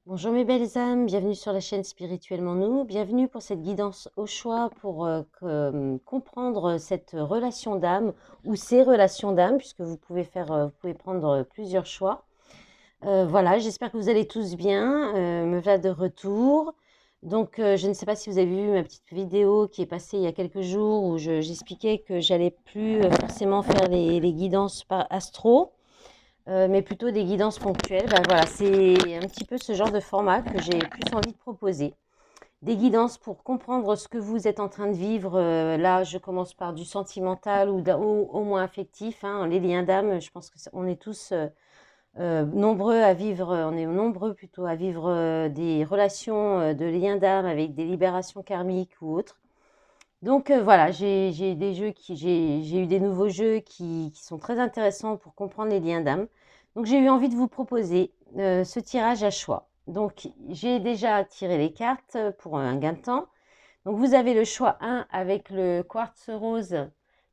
Bonjour mes belles âmes, bienvenue sur la chaîne Spirituellement Nous, bienvenue pour cette guidance au choix pour comprendre cette relation d'âme ou ces relations d'âme puisque vous pouvez prendre plusieurs choix. Voilà, j'espère que vous allez tous bien, me voilà de retour. Donc je ne sais pas si vous avez vu ma petite vidéo qui est passée il y a quelques jours où j'expliquais que j'allais plus forcément faire les guidances par astro mais plutôt des guidances ponctuelles. Ben voilà, c'est un petit peu ce genre de format que j'ai plus envie de proposer. Des guidances pour comprendre ce que vous êtes en train de vivre. Là, je commence par du sentimental ou au moins affectif, hein. Les liens d'âme, je pense qu'on est tous nombreux à vivre, on est nombreux plutôt à vivre des relations de liens d'âme avec des libérations karmiques ou autres. Donc voilà, j'ai eu des nouveaux jeux qui sont très intéressants pour comprendre les liens d'âme. Donc j'ai eu envie de vous proposer ce tirage à choix. Donc j'ai déjà tiré les cartes pour un gain de temps. Donc vous avez le choix 1 avec le quartz rose,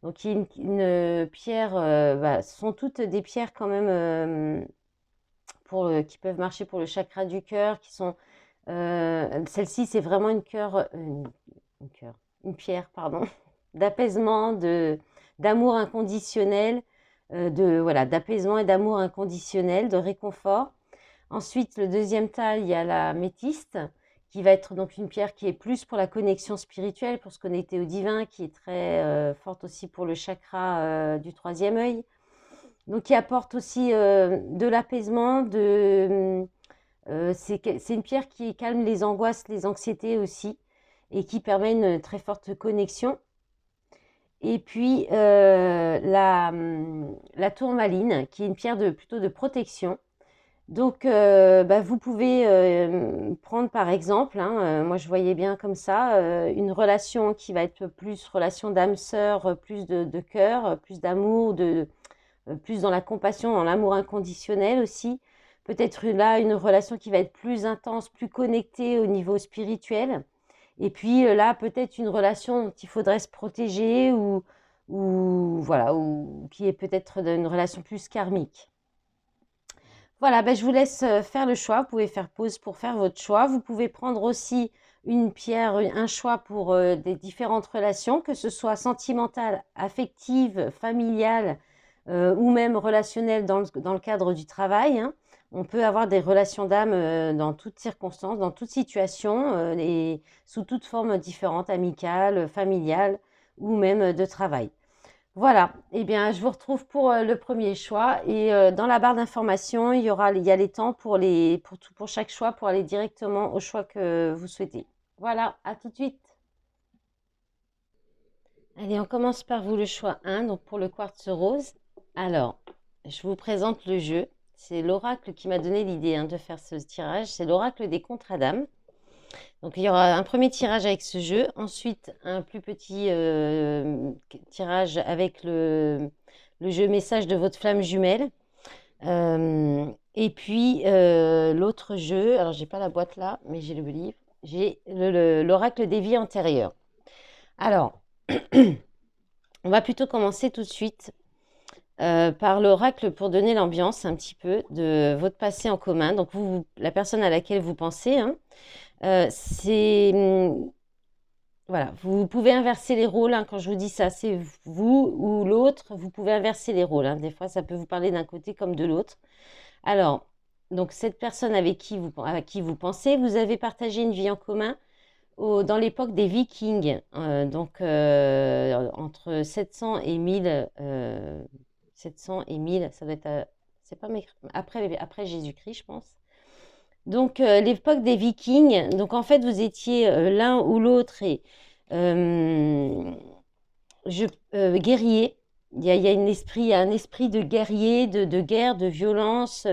donc qui est une pierre, ce sont toutes des pierres quand même qui peuvent marcher pour le chakra du cœur, qui sont celle-ci c'est vraiment une cœur, une pierre, pardon, d'apaisement, d'amour inconditionnel, voilà, d'apaisement et d'amour inconditionnel, de réconfort. Ensuite, le deuxième tas, il y a la métiste, qui va être donc une pierre qui est plus pour la connexion spirituelle, pour se connecter au divin, qui est très forte aussi pour le chakra du troisième œil. Donc, qui apporte aussi de l'apaisement, c'est une pierre qui calme les angoisses, les anxiétés aussi, et qui permet une très forte connexion. Et puis la tourmaline, qui est une pierre plutôt de protection. Donc, vous pouvez prendre par exemple, hein, moi je voyais bien comme ça, une relation qui va être plus relation d'âme sœur, plus de cœur, plus d'amour, plus dans la compassion, dans l'amour inconditionnel aussi. Peut-être là une relation qui va être plus intense, plus connectée au niveau spirituel. Et puis là, peut-être une relation dont il faudrait se protéger ou voilà, ou qui est peut-être une relation plus karmique. Voilà, je vous laisse faire le choix. Vous pouvez faire pause pour faire votre choix. Vous pouvez prendre aussi une pierre, un choix pour des différentes relations, que ce soit sentimentale, affective, familiale ou même relationnelle dans le cadre du travail, hein. On peut avoir des relations d'âme dans toutes circonstances, dans toute situation et sous toutes formes différentes, amicales, familiales ou même de travail. Voilà, eh bien, je vous retrouve pour le premier choix et dans la barre d'informations, il y a les temps pour chaque choix pour aller directement au choix que vous souhaitez. Voilà, à tout de suite. Allez, on commence par vous le choix 1, donc pour le quartz rose. Alors, je vous présente le jeu. C'est l'oracle qui m'a donné l'idée de faire ce tirage. C'est l'oracle des contrats d'âme. Donc, il y aura un premier tirage avec ce jeu, ensuite un plus petit tirage avec le jeu message de votre flamme jumelle. Et puis l'autre jeu, alors j'ai pas la boîte là, mais j'ai le livre, j'ai l'oracle des vies antérieures. Alors, on va plutôt commencer tout de suite par l'oracle pour donner l'ambiance un petit peu de votre passé en commun. Donc, la personne à laquelle vous pensez, hein, c'est voilà, vous pouvez inverser les rôles, hein, quand je vous dis ça, c'est vous ou l'autre, vous pouvez inverser les rôles, hein. Des fois, ça peut vous parler d'un côté comme de l'autre. Alors, donc cette personne à qui vous pensez, vous avez partagé une vie en commun dans l'époque des Vikings, entre 700 et 1000, 700 et 1000, ça doit être, c'est pas après Jésus-Christ, je pense. Donc, l'époque des Vikings, donc en fait, vous étiez l'un ou l'autre et guerrier. Il y a un esprit de guerrier, de guerre, de violence,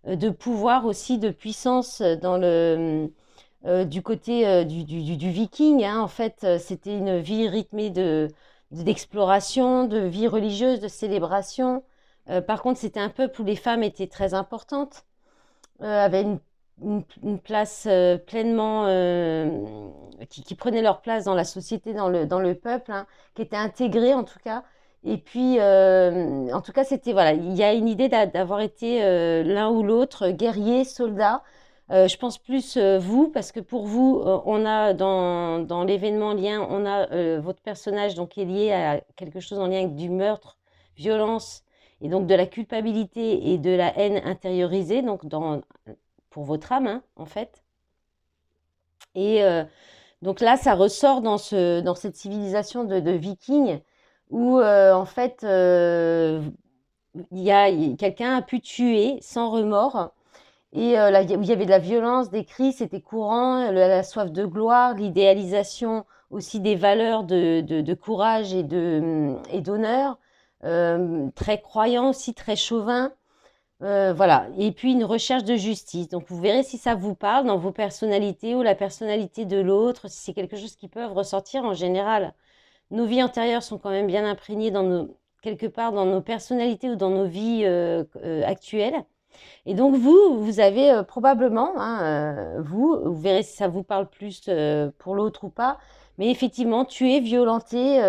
de pouvoir aussi, de puissance du côté du Viking, hein. En fait, c'était une vie rythmée d'exploration, de vie religieuse, de célébration. Par contre, c'était un peuple où les femmes étaient très importantes, avaient une place pleinement, qui prenaient leur place dans la société, dans le peuple, hein, qui était intégrée en tout cas. Et puis, en tout cas, c'était, voilà, il y a une idée d'avoir été l'un ou l'autre, guerrier, soldat, Je pense plus vous, parce que pour vous, on a dans l'événement lien, on a votre personnage donc qui est lié à quelque chose en lien avec du meurtre, violence, et donc de la culpabilité et de la haine intériorisée, donc pour votre âme, hein, en fait. Et donc là, ça ressort dans cette civilisation de Vikings où en fait, quelqu'un a pu tuer sans remords et là, où il y avait de la violence, des cris, c'était courant, la soif de gloire, l'idéalisation aussi des valeurs de courage et d'honneur, très croyant aussi, très chauvin. Voilà. Et puis une recherche de justice. Donc vous verrez si ça vous parle dans vos personnalités ou la personnalité de l'autre, si c'est quelque chose qui peut ressortir en général. Nos vies antérieures sont quand même bien imprégnées quelque part dans nos personnalités ou dans nos vies actuelles. Et donc vous avez probablement, hein, vous verrez si ça vous parle plus pour l'autre ou pas, mais effectivement, tuer, violenter,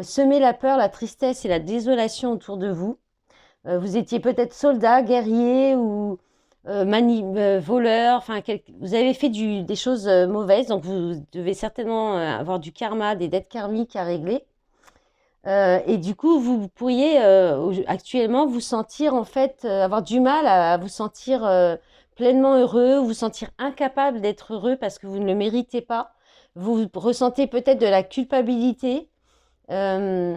semer la peur, la tristesse et la désolation autour de vous. Vous étiez peut-être soldat, guerrier ou voleur, enfin, vous avez fait des choses mauvaises, donc vous devez certainement avoir du karma, des dettes karmiques à régler. Et du coup, vous pourriez actuellement vous sentir en fait, avoir du mal à vous sentir pleinement heureux, vous sentir incapable d'être heureux parce que vous ne le méritez pas. Vous ressentez peut-être de la culpabilité euh,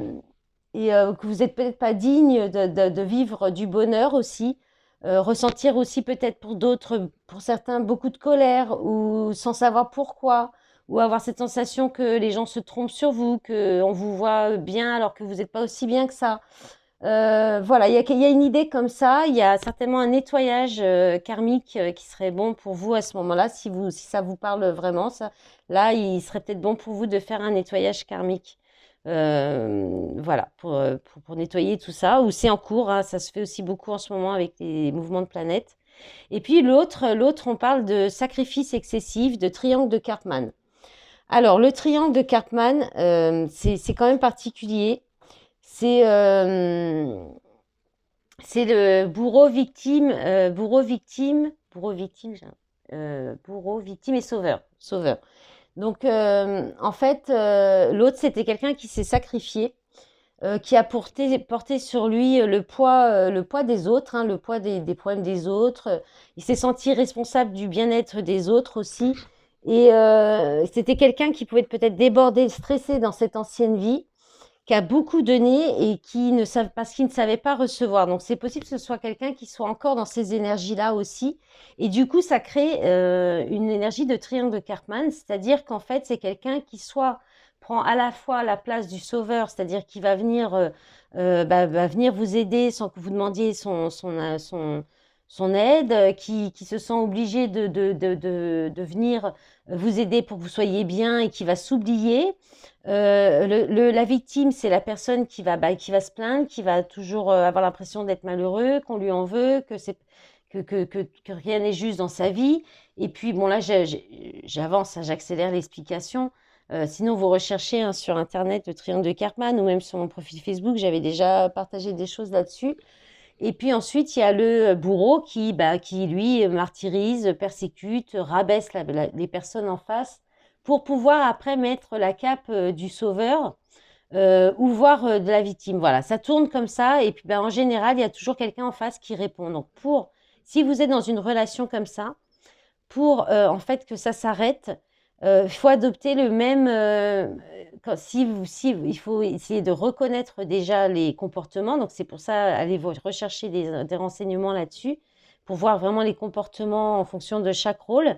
et que vous n'êtes peut-être pas digne de vivre du bonheur aussi. Ressentir aussi peut-être pour d'autres, pour certains, beaucoup de colère ou sans savoir pourquoi, ou avoir cette sensation que les gens se trompent sur vous, qu'on vous voit bien alors que vous n'êtes pas aussi bien que ça. Voilà, il y a une idée comme ça. Il y a certainement un nettoyage karmique qui serait bon pour vous à ce moment-là, si ça vous parle vraiment. Ça, là, il serait peut-être bon pour vous de faire un nettoyage karmique. Voilà, pour nettoyer tout ça. Ou c'est en cours, hein, ça se fait aussi beaucoup en ce moment avec les mouvements de planètes. Et puis l'autre, on parle de sacrifice excessif, de triangle de Karpman. Alors, le triangle de Karpman, c'est quand même particulier. C'est le bourreau, victime et sauveur. Sauveur. Donc, en fait, l'autre, c'était quelqu'un qui s'est sacrifié, qui a porté sur lui le poids des autres, hein, le poids des problèmes des autres. Il s'est senti responsable du bien-être des autres aussi. Et c'était quelqu'un qui pouvait peut-être déborder, stressé dans cette ancienne vie, qui a beaucoup donné et parce qu'il ne savait pas recevoir. Donc c'est possible que ce soit quelqu'un qui soit encore dans ces énergies-là aussi. Et du coup, ça crée une énergie de triangle de Karpman, c'est-à-dire qu'en fait, c'est quelqu'un qui soit prend à la fois la place du sauveur, c'est-à-dire qui va venir, va venir vous aider sans que vous demandiez son aide, qui se sent obligé de venir vous aider pour que vous soyez bien et qui va s'oublier. La victime, c'est la personne qui va se plaindre, qui va toujours avoir l'impression d'être malheureux, qu'on lui en veut, que rien n'est juste dans sa vie. Et puis, bon, là, j'avance, hein, j'accélère l'explication. Sinon, vous recherchez hein, sur Internet le triangle de Karpman ou même sur mon profil Facebook, j'avais déjà partagé des choses là-dessus. Et puis ensuite, il y a le bourreau qui lui, martyrise, persécute, rabaisse les personnes en face pour pouvoir après mettre la cape du sauveur ou voir de la victime. Voilà, ça tourne comme ça. Et puis en général, il y a toujours quelqu'un en face qui répond. Donc si vous êtes dans une relation comme ça, pour en fait que ça s'arrête, il faut adopter le même. Il faut essayer de reconnaître déjà les comportements. Donc c'est pour ça allez rechercher des renseignements là-dessus pour voir vraiment les comportements en fonction de chaque rôle.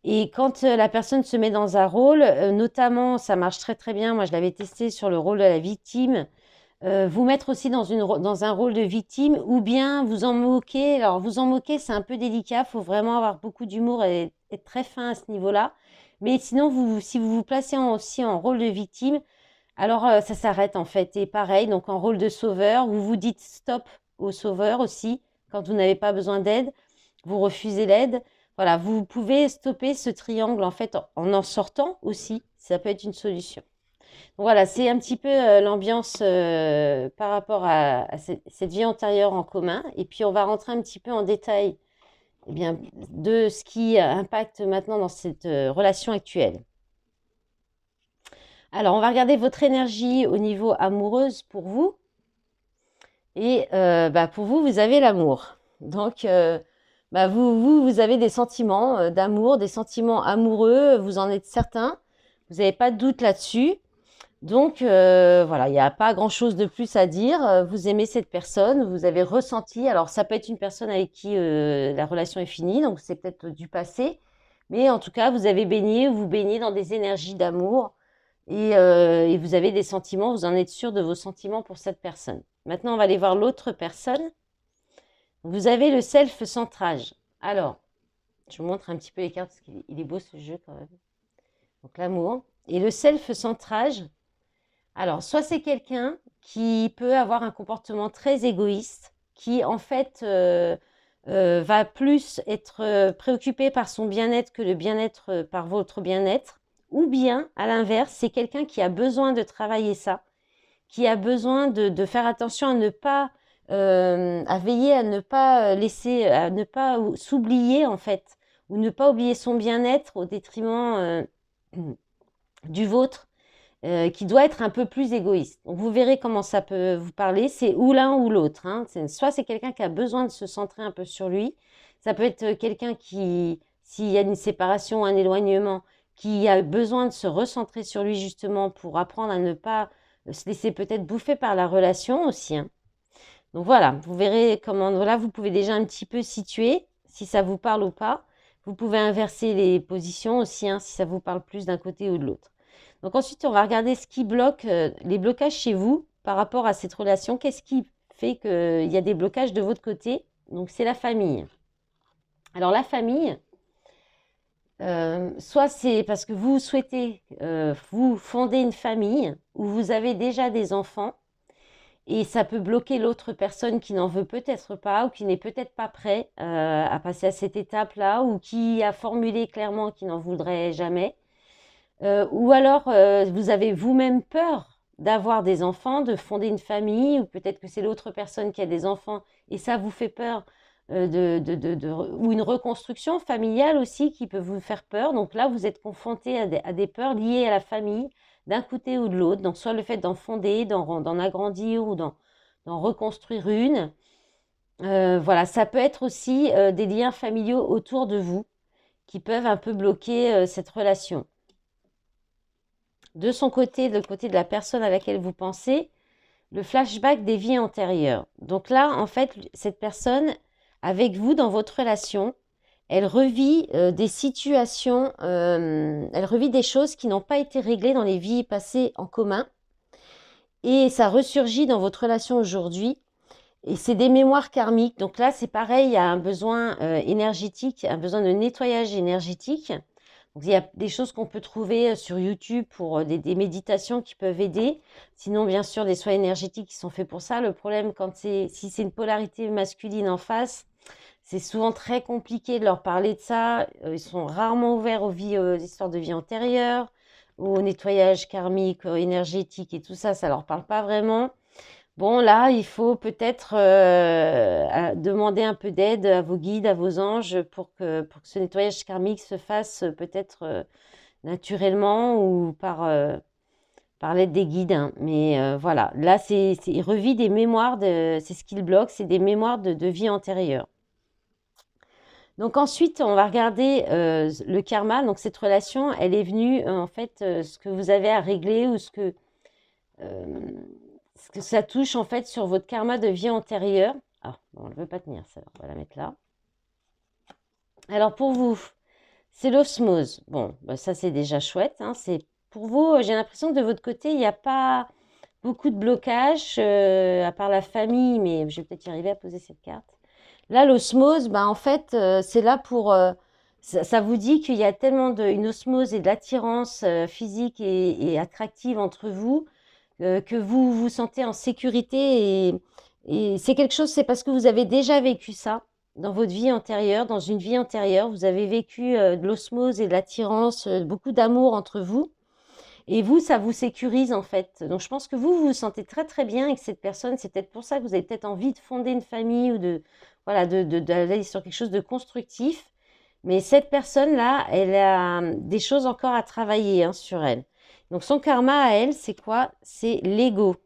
Et quand la personne se met dans un rôle, notamment, ça marche très très bien. Moi, je l'avais testé sur le rôle de la victime. Vous mettre aussi dans un rôle de victime ou bien vous en moquer. Alors, vous en moquer, c'est un peu délicat. Il faut vraiment avoir beaucoup d'humour et être très fin à ce niveau-là. Mais sinon, si vous vous placez aussi en rôle de victime, alors ça s'arrête en fait. Et pareil, donc en rôle de sauveur, vous vous dites stop au sauveur aussi quand vous n'avez pas besoin d'aide. Vous refusez l'aide. Voilà, vous pouvez stopper ce triangle en fait en sortant aussi. Ça peut être une solution. Donc voilà, c'est un petit peu l'ambiance par rapport à cette vie antérieure en commun. Et puis on va rentrer un petit peu en détail eh bien, de ce qui impacte maintenant dans cette relation actuelle. Alors, on va regarder votre énergie au niveau amoureuse pour vous. Et pour vous, vous avez l'amour. Donc, vous avez des sentiments d'amour, des sentiments amoureux, vous en êtes certain. Vous n'avez pas de doute là-dessus. Donc, voilà, il n'y a pas grand-chose de plus à dire. Vous aimez cette personne, vous avez ressenti. Alors, ça peut être une personne avec qui la relation est finie, donc c'est peut-être du passé. Mais en tout cas, vous avez baigné, vous baignez dans des énergies d'amour et vous avez des sentiments, vous en êtes sûr de vos sentiments pour cette personne. Maintenant, on va aller voir l'autre personne. Vous avez le self-centrage. Alors, je vous montre un petit peu les cartes parce qu'il est beau ce jeu quand même. Donc, l'amour. Et le self-centrage, alors, soit c'est quelqu'un qui peut avoir un comportement très égoïste, qui en fait va plus être préoccupé par son bien-être que le bien-être par votre bien-être. Ou bien, à l'inverse, c'est quelqu'un qui a besoin de travailler ça, qui a besoin de faire attention à ne pas, à veiller à ne pas laisser, à ne pas s'oublier en fait, ou ne pas oublier son bien-être au détriment du vôtre, qui doit être un peu plus égoïste. Donc vous verrez comment ça peut vous parler, c'est ou l'un ou l'autre. Hein. Soit c'est quelqu'un qui a besoin de se centrer un peu sur lui, ça peut être quelqu'un qui, s'il y a une séparation, un éloignement, qui a besoin de se recentrer sur lui justement pour apprendre à ne pas se laisser peut-être bouffer par la relation aussi. Hein. Donc voilà, vous verrez comment, voilà, vous pouvez déjà un petit peu situer si ça vous parle ou pas. Vous pouvez inverser les positions aussi, hein, si ça vous parle plus d'un côté ou de l'autre. Donc ensuite, on va regarder ce qui bloque, les blocages chez vous par rapport à cette relation. Qu'est-ce qui fait qu'il y a des blocages de votre côté? Donc c'est la famille. Alors la famille, soit c'est parce que vous souhaitez vous fonder une famille où vous avez déjà des enfants et ça peut bloquer l'autre personne qui n'en veut peut-être pas ou qui n'est peut-être pas prêt à passer à cette étape-là ou qui a formulé clairement qu'il n'en voudrait jamais. Ou alors vous avez vous-même peur d'avoir des enfants, de fonder une famille, ou peut-être que c'est l'autre personne qui a des enfants et ça vous fait peur, ou une reconstruction familiale aussi qui peut vous faire peur. Donc là, vous êtes confronté à des peurs liées à la famille d'un côté ou de l'autre. Donc soit le fait d'en fonder, d'en agrandir ou d'en reconstruire une. Voilà, ça peut être aussi des liens familiaux autour de vous qui peuvent un peu bloquer cette relation. De son côté, le côté de la personne à laquelle vous pensez, le flashback des vies antérieures. Donc là, en fait, cette personne, avec vous dans votre relation, elle revit des situations, elle revit des choses qui n'ont pas été réglées dans les vies passées en commun. Et ça ressurgit dans votre relation aujourd'hui. Et c'est des mémoires karmiques. Donc là, c'est pareil, il y a un besoin énergétique, un besoin de nettoyage énergétique. Donc, il y a des choses qu'on peut trouver sur YouTube pour des méditations qui peuvent aider. Sinon, bien sûr, des soins énergétiques qui sont faits pour ça. Le problème, si c'est une polarité masculine en face, c'est souvent très compliqué de leur parler de ça. Ils sont rarement ouverts aux histoires de vie antérieure, au nettoyage karmique, énergétique et tout ça, ça leur parle pas vraiment. Bon, là, il faut peut-être demander un peu d'aide à vos guides, à vos anges, pour que ce nettoyage karmique se fasse peut-être naturellement ou par l'aide des guides. Hein. Mais voilà, là, il revit des mémoires, c'est ce qu'il bloque, c'est des mémoires de vie antérieure. Donc ensuite, on va regarder le karma. Donc cette relation, elle est venue, en fait, ce que vous avez à régler ou ce que ça touche en fait sur votre karma de vie antérieure. Ah, bon, elle ne veut pas tenir, ça, on va la mettre là. Alors pour vous, c'est l'osmose. Bon, ça c'est déjà chouette. Hein. C'est pour vous, j'ai l'impression que de votre côté, il n'y a pas beaucoup de blocage, à part la famille, mais je vais peut-être y arriver à poser cette carte. Là, l'osmose, en fait, c'est là pour... ça vous dit qu'il y a tellement une osmose et de l'attirance physique et attractive entre vous que vous vous sentez en sécurité et c'est quelque chose, c'est parce que vous avez déjà vécu ça dans votre vie antérieure, dans une vie antérieure, vous avez vécu de l'osmose et de l'attirance, beaucoup d'amour entre vous. Et vous, ça vous sécurise en fait. Donc je pense que vous vous sentez très très bien avec cette personne. C'est peut-être pour ça que vous avez peut-être envie de fonder une famille ou de voilà, d'aller sur quelque chose de constructif. Mais cette personne-là, elle a des choses encore à travailler hein, sur elle. Donc son karma à elle, c'est quoi? C'est l'ego.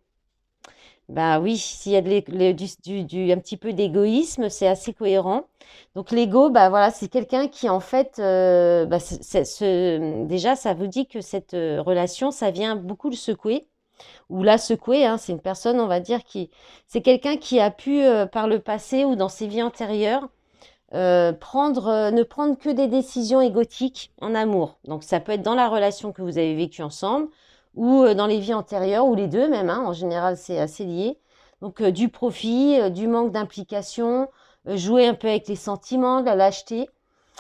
Bah oui, s'il y a un petit peu d'égoïsme, c'est assez cohérent. Donc l'ego, bah voilà, c'est quelqu'un qui en fait, bah, déjà, ça vous dit que cette relation, ça vient beaucoup le secouer ou la secouer. Hein, c'est une personne, on va dire, c'est quelqu'un qui a pu par le passé ou dans ses vies antérieures ne prendre que des décisions égotiques en amour. Donc ça peut être dans la relation que vous avez vécue ensemble ou dans les vies antérieures ou les deux même. Hein, en général, c'est assez lié. Donc du profit, du manque d'implication, jouer un peu avec les sentiments, de la lâcheté.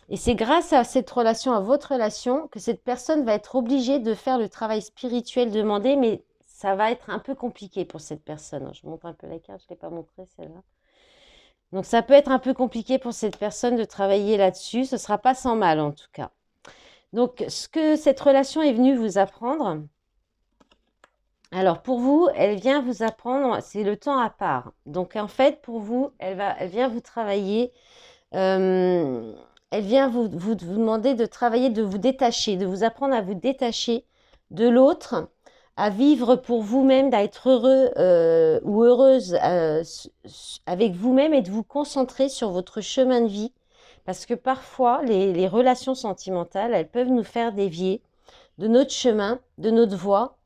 Et c'est grâce à cette relation, à votre relation, que cette personne va être obligée de faire le travail spirituel demandé, mais ça va être un peu compliqué pour cette personne. Je montre un peu la carte, je ne l'ai pas montré celle-là. Donc ça peut être un peu compliqué pour cette personne de travailler là-dessus. Ce ne sera pas sans mal en tout cas. Donc ce que cette relation est venue vous apprendre, alors pour vous, elle vient vous apprendre, c'est le temps à part. Donc en fait pour vous, elle vient vous travailler, elle vient vous demander de travailler, de vous détacher, de vous apprendre à vous détacher de l'autre, à vivre pour vous-même, d'être heureux ou heureuse avec vous-même et de vous concentrer sur votre chemin de vie. Parce que parfois, les relations sentimentales, elles peuvent nous faire dévier de notre chemin, de notre voie.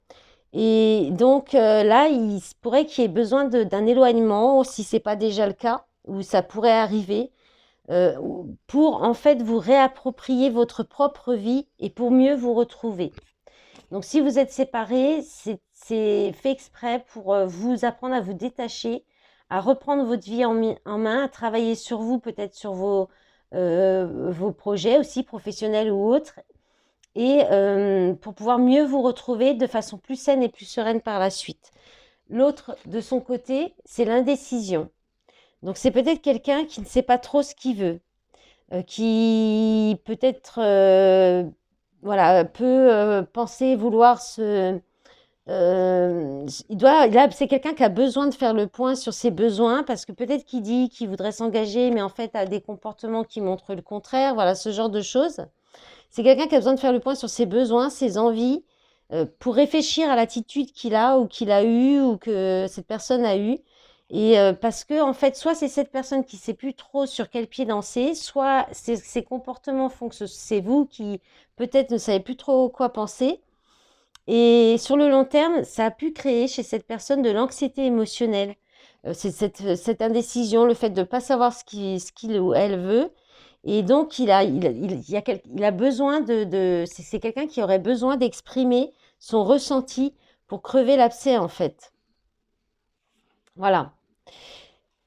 Et donc là, il se pourrait qu'il y ait besoin d'un éloignement, si ce n'est pas déjà le cas, ou ça pourrait arriver, pour en fait vous réapproprier votre propre vie et pour mieux vous retrouver. Donc, si vous êtes séparés, c'est fait exprès pour vous apprendre à vous détacher, à reprendre votre vie en main, à travailler sur vous, peut-être sur vos projets aussi professionnels ou autres, et pour pouvoir mieux vous retrouver de façon plus saine et plus sereine par la suite. L'autre, de son côté, c'est l'indécision. Donc, c'est peut-être quelqu'un qui ne sait pas trop ce qu'il veut, qui peut-être voilà, peut penser vouloir c'est quelqu'un qui a besoin de faire le point sur ses besoins parce que peut-être qu'il dit qu'il voudrait s'engager, mais en fait a des comportements qui montrent le contraire. Voilà, ce genre de choses. C'est quelqu'un qui a besoin de faire le point sur ses besoins, ses envies, pour réfléchir à l'attitude qu'il a ou qu'il a eue ou que cette personne a eue. Et parce que en fait, soit c'est cette personne qui sait plus trop sur quel pied danser, soit ses comportements font que c'est vous qui peut-être ne savez plus trop quoi penser. Et sur le long terme, ça a pu créer chez cette personne de l'anxiété émotionnelle. C'est cette indécision, le fait de ne pas savoir ce qu'il ou elle veut. Et donc, il a besoin c'est quelqu'un qui aurait besoin d'exprimer son ressenti pour crever l'abcès, en fait. Voilà.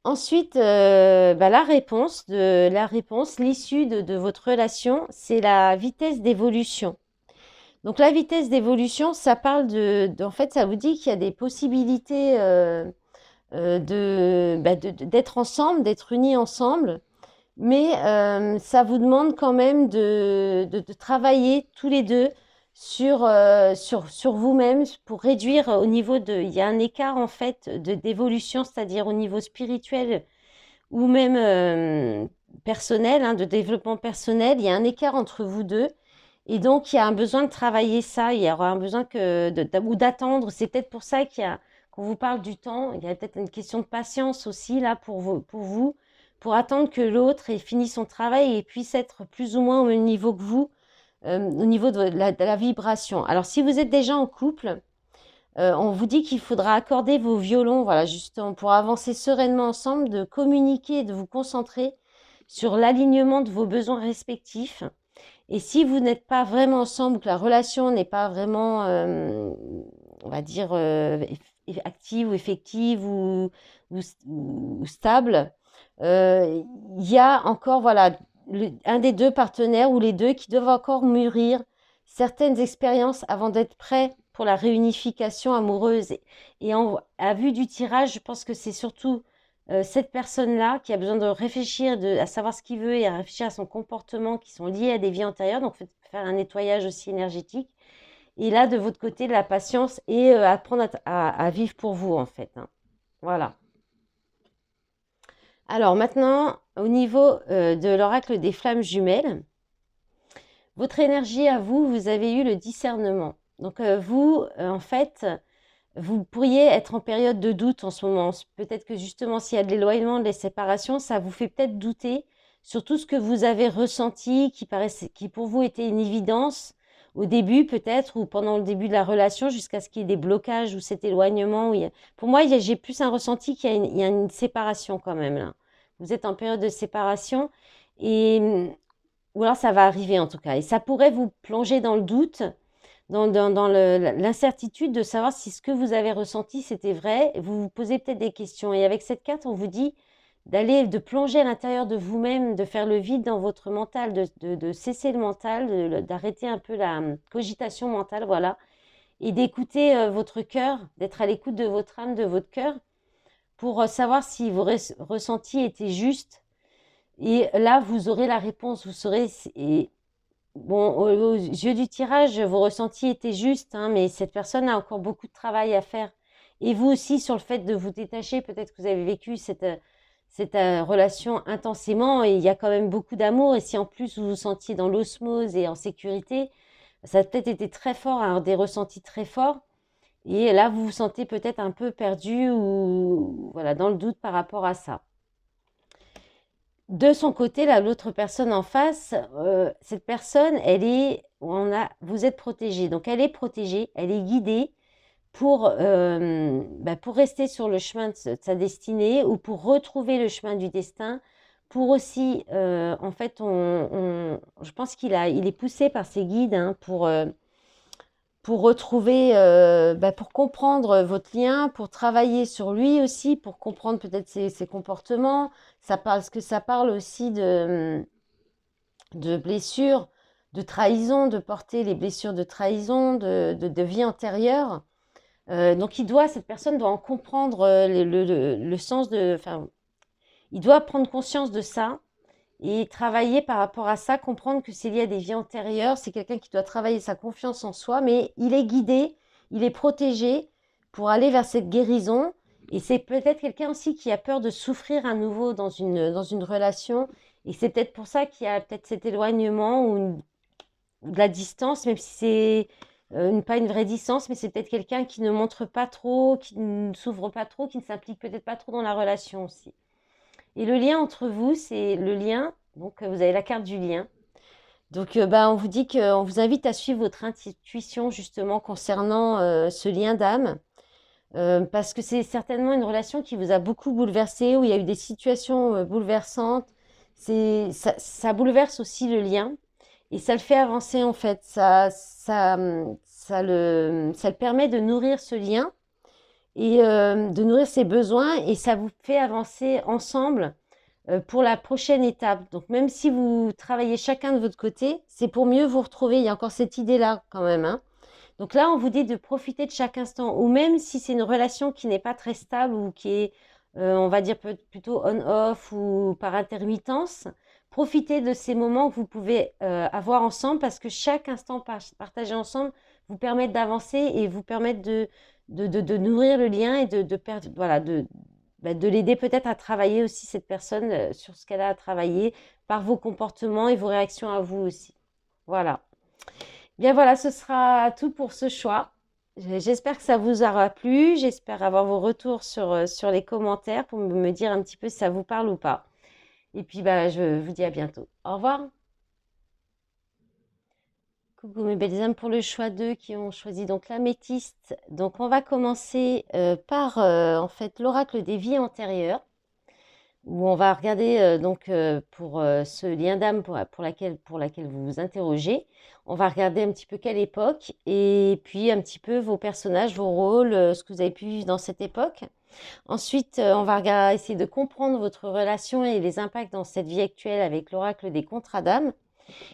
Ensuite, la réponse, l'issue de votre relation, c'est la vitesse d'évolution. Donc la vitesse d'évolution, ça parle en fait, ça vous dit qu'il y a des possibilités d'être ensemble, d'être unis ensemble, mais ça vous demande quand même de travailler tous les deux sur vous-même pour réduire au niveau il y a un écart en fait d'évolution, c'est-à-dire au niveau spirituel ou même personnel, hein, de développement personnel, il y a un écart entre vous deux. Et donc, il y a un besoin de travailler ça, il y aura un besoin ou d'attendre. C'est peut-être pour ça qu'on vous parle du temps, il y a peut-être une question de patience aussi là pour vous, pour attendre que l'autre ait fini son travail et puisse être plus ou moins au même niveau que vous, au niveau de la vibration. Alors, si vous êtes déjà en couple, on vous dit qu'il faudra accorder vos violons, voilà, justement, pour avancer sereinement ensemble, de communiquer, de vous concentrer sur l'alignement de vos besoins respectifs. Et si vous n'êtes pas vraiment ensemble, que la relation n'est pas vraiment, on va dire, active ou effective ou stable, il y a encore, voilà, un des deux partenaires ou les deux qui doivent encore mûrir certaines expériences avant d'être prêts pour la réunification amoureuse. Et à vue du tirage, je pense que c'est surtout cette personne-là qui a besoin de réfléchir à savoir ce qu'il veut et à réfléchir à son comportement qui sont liés à des vies antérieures. Donc, faire un nettoyage aussi énergétique. Et là, de votre côté, de la patience et apprendre à vivre pour vous, en fait. Hein. Voilà. Alors maintenant, au niveau de l'oracle des flammes jumelles, votre énergie à vous, vous avez eu le discernement. Donc vous, en fait, vous pourriez être en période de doute en ce moment. Peut-être que justement, s'il y a de l'éloignement, de la séparation, ça vous fait peut-être douter sur tout ce que vous avez ressenti, qui pour vous était une évidence au début peut-être, ou pendant le début de la relation, jusqu'à ce qu'il y ait des blocages ou cet éloignement. Pour moi, j'ai plus un ressenti il y a une séparation quand même là. Vous êtes en période de séparation et ou alors ça va arriver en tout cas. Et ça pourrait vous plonger dans le doute, dans l'incertitude de savoir si ce que vous avez ressenti, c'était vrai. Vous vous posez peut-être des questions. Et avec cette carte, on vous dit de plonger à l'intérieur de vous-même, de faire le vide dans votre mental, de cesser le mental, d'arrêter un peu la cogitation mentale, voilà. Et d'écouter votre cœur, d'être à l'écoute de votre âme, de votre cœur, pour savoir si vos ressentis étaient justes. Et là, vous aurez la réponse, vous saurez. Et bon, aux yeux du tirage, vos ressentis étaient justes, hein, mais cette personne a encore beaucoup de travail à faire. Et vous aussi, sur le fait de vous détacher, peut-être que vous avez vécu cette relation intensément, et il y a quand même beaucoup d'amour. Et si en plus vous vous sentiez dans l'osmose et en sécurité, ça a peut-être été très fort, hein, des ressentis très forts. Et là, vous vous sentez peut-être un peu perdu ou voilà, dans le doute par rapport à ça. De son côté, l'autre personne en face, cette personne, vous êtes protégé. Donc, elle est protégée, elle est guidée pour rester sur le chemin de sa destinée ou pour retrouver le chemin du destin. Pour aussi, en fait, je pense il est poussé par ses guides, hein, pour retrouver, pour comprendre votre lien, pour travailler sur lui aussi, pour comprendre peut-être ses comportements. Parce que ça parle aussi de blessures, de trahison, de porter les blessures de trahison, de vie antérieure. Donc cette personne doit en comprendre le sens enfin, il doit prendre conscience de ça et travailler par rapport à ça, comprendre que c'est lié à des vies antérieures, c'est quelqu'un qui doit travailler sa confiance en soi, mais il est guidé, il est protégé pour aller vers cette guérison. Et c'est peut-être quelqu'un aussi qui a peur de souffrir à nouveau dans une relation. Et c'est peut-être pour ça qu'il y a peut-être cet éloignement ou de la distance, même si c'est pas une vraie distance, mais c'est peut-être quelqu'un qui ne montre pas trop, qui ne s'ouvre pas trop, qui ne s'implique peut-être pas trop dans la relation aussi. Et le lien entre vous, c'est le lien. Donc, vous avez la carte du lien. Donc, on vous dit qu'on vous invite à suivre votre intuition justement concernant ce lien d'âme. Parce que c'est certainement une relation qui vous a beaucoup bouleversé, où il y a eu des situations bouleversantes. Ça bouleverse aussi le lien et ça le fait avancer en fait. Ça le permet de nourrir ce lien et de nourrir ses besoins et ça vous fait avancer ensemble pour la prochaine étape. Donc même si vous travaillez chacun de votre côté, c'est pour mieux vous retrouver. Il y a encore cette idée-là quand même, hein. Donc là, on vous dit de profiter de chaque instant, ou même si c'est une relation qui n'est pas très stable ou qui est, on va dire plutôt on-off ou par intermittence, profitez de ces moments que vous pouvez avoir ensemble parce que chaque instant partagé ensemble vous permet d'avancer et vous permet de nourrir le lien et voilà, de l'aider peut-être à travailler aussi cette personne sur ce qu'elle a à travailler par vos comportements et vos réactions à vous aussi. Voilà. Bien voilà, ce sera tout pour ce choix. J'espère que ça vous aura plu. J'espère avoir vos retours sur les commentaires pour me dire un petit peu si ça vous parle ou pas. Et puis, je vous dis à bientôt. Au revoir. Coucou mes belles âmes pour le choix 2 qui ont choisi donc l'améthyste. Donc, on va commencer par en fait l'oracle des vies antérieures où on va regarder pour ce lien d'âme pour laquelle vous vous interrogez. On va regarder un petit peu quelle époque et puis un petit peu vos personnages, vos rôles, ce que vous avez pu vivre dans cette époque. Ensuite, on va essayer de comprendre votre relation et les impacts dans cette vie actuelle avec l'oracle des contrats d'âme.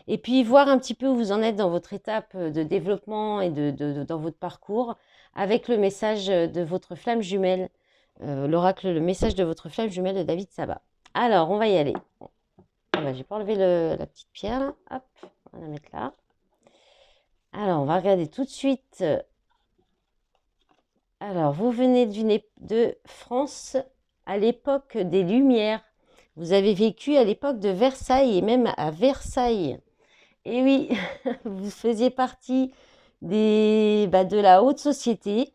Et puis voir un petit peu où vous en êtes dans votre étape de développement et dans votre parcours avec le message de votre flamme jumelle. L'oracle, le message de votre flamme jumelle de David Sabat. Alors, on va y aller. Bon. Je vais pas enlever la petite pierre. Là. Hop, on va la mettre là. Alors, on va regarder tout de suite. Alors, vous venez de France à l'époque des Lumières. Vous avez vécu à l'époque de Versailles et même à Versailles. Et oui, vous faisiez partie de la haute société,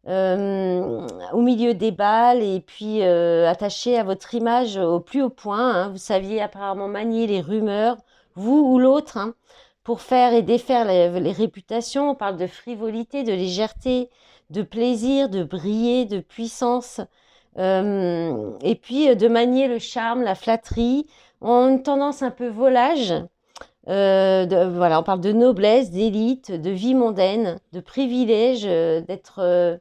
au milieu des balles et puis attaché à votre image au plus haut point, hein. Vous saviez apparemment manier les rumeurs, vous ou l'autre, hein, pour faire et défaire les réputations. On parle de frivolité, de légèreté, de plaisir, de briller, de puissance. Et puis de manier le charme, la flatterie, ont une tendance un peu volage. Voilà, on parle de noblesse, d'élite, de vie mondaine, de privilège, de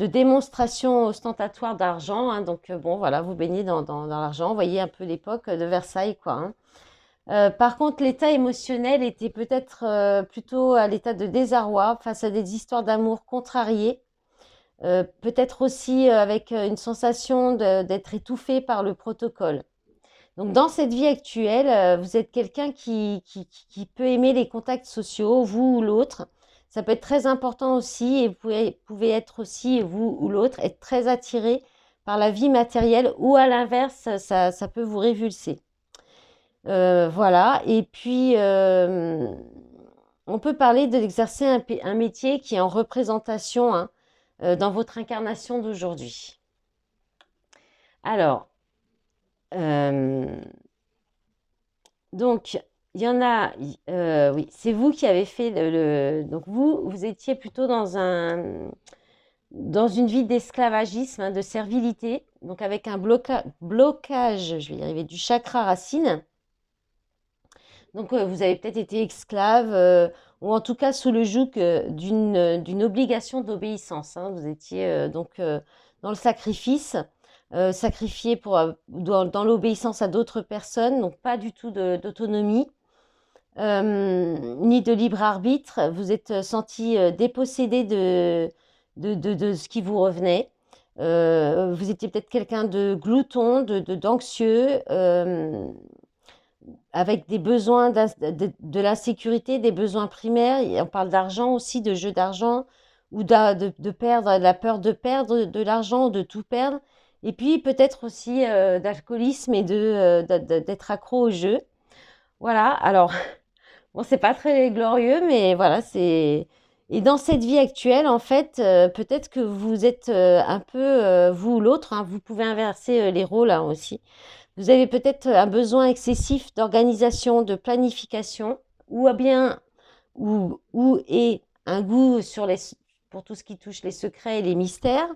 démonstration ostentatoire d'argent, hein. Donc bon, voilà, vous baignez dans l'argent. Vous voyez un peu l'époque de Versailles, quoi, hein. Par contre, l'état émotionnel était peut-être plutôt à l'état de désarroi face à des histoires d'amour contrariées. Peut-être aussi avec une sensation d'être étouffé par le protocole. Donc, dans cette vie actuelle, vous êtes quelqu'un qui peut aimer les contacts sociaux, vous ou l'autre. Ça peut être très important aussi, et vous pouvez être aussi, vous ou l'autre, être très attiré par la vie matérielle, ou à l'inverse, ça peut vous révulser. Voilà, et puis on peut parler d'exercer un métier qui est en représentation, hein, dans votre incarnation d'aujourd'hui. Alors, euh, donc, il y en a, oui, c'est vous qui avez fait donc vous étiez plutôt dans une vie d'esclavagisme, hein, de servilité, donc avec un blocage, je vais y arriver, du chakra racine. Donc, vous avez peut-être été esclave, ou en tout cas sous le joug d'une obligation d'obéissance, hein. Vous étiez donc dans le sacrifice, sacrifié dans l'obéissance à d'autres personnes, donc pas du tout d'autonomie, ni de libre arbitre. Vous êtes senti dépossédé de ce qui vous revenait. Vous étiez peut-être quelqu'un de glouton, d'anxieux, avec des besoins de l'insécurité, des besoins primaires. Et on parle d'argent aussi, de jeu d'argent, ou de perdre, la peur de perdre de l'argent, de tout perdre. Et puis peut-être aussi d'alcoolisme et d'être accro au jeu. Voilà, alors, bon, c'est pas très glorieux, mais voilà, c'est... Et dans cette vie actuelle, en fait, peut-être que vous êtes un peu, vous ou l'autre, hein, vous pouvez inverser les rôles, hein, aussi. Vous avez peut-être un besoin excessif d'organisation, de planification, ou un goût pour tout ce qui touche les secrets et les mystères,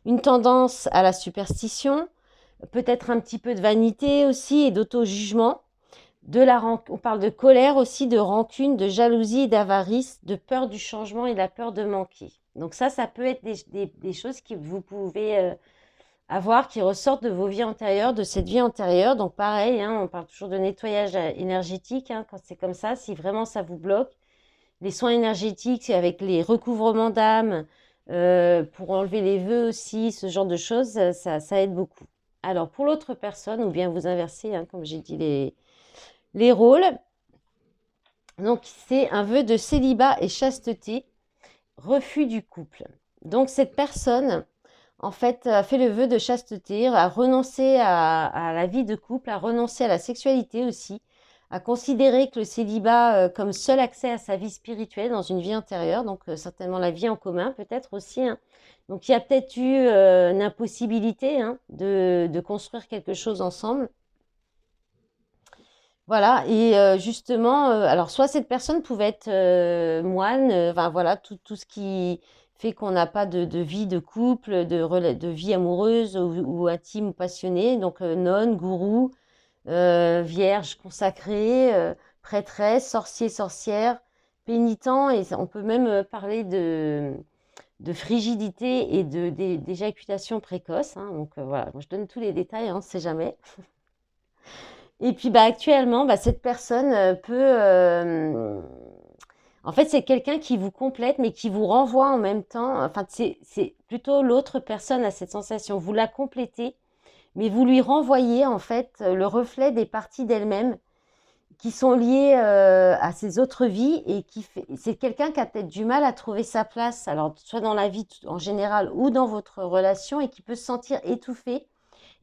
une tendance à la superstition, peut-être un petit peu de vanité aussi et d'auto-jugement, on parle de colère aussi, de rancune, de jalousie et d'avarice, de peur du changement et de la peur de manquer. Donc ça peut être des choses que vous pouvez avoir, qui ressortent de vos vies antérieures, de cette vie antérieure. Donc pareil, hein, on parle toujours de nettoyage énergétique, hein, quand c'est comme ça, si vraiment ça vous bloque. Les soins énergétiques avec les recouvrements d'âme, pour enlever les vœux aussi, ce genre de choses, ça aide beaucoup. Alors pour l'autre personne, ou bien vous inversez, hein, comme j'ai dit, les rôles. Donc c'est un vœu de célibat et chasteté, refus du couple. Donc cette personne, en fait, a fait le vœu de chasteté, a renoncé à la vie de couple, a renoncé à la sexualité aussi, a considéré que le célibat comme seul accès à sa vie spirituelle dans une vie antérieure, donc certainement la vie en commun peut-être aussi, hein. Donc il y a peut-être eu une impossibilité, hein, de construire quelque chose ensemble. Voilà, et justement, alors soit cette personne pouvait être moine, enfin voilà, tout ce qui fait qu'on n'a pas de vie de couple, de vie amoureuse ou intime ou passionnée, donc nonne, gourou, vierge consacrée, prêtresse, sorcier, sorcière, pénitent, et on peut même parler de frigidité et d'éjaculation précoce, hein. Donc voilà, moi je donne tous les détails, hein, on ne sait jamais. Et puis bah, actuellement, bah, cette personne en fait, c'est quelqu'un qui vous complète, mais qui vous renvoie en même temps. Enfin, c'est plutôt l'autre personne a cette sensation. Vous la complétez, mais vous lui renvoyez en fait le reflet des parties d'elle-même qui sont liées à ses autres vies, et c'est quelqu'un qui a peut-être du mal à trouver sa place, alors soit dans la vie en général ou dans votre relation, et qui peut se sentir étouffé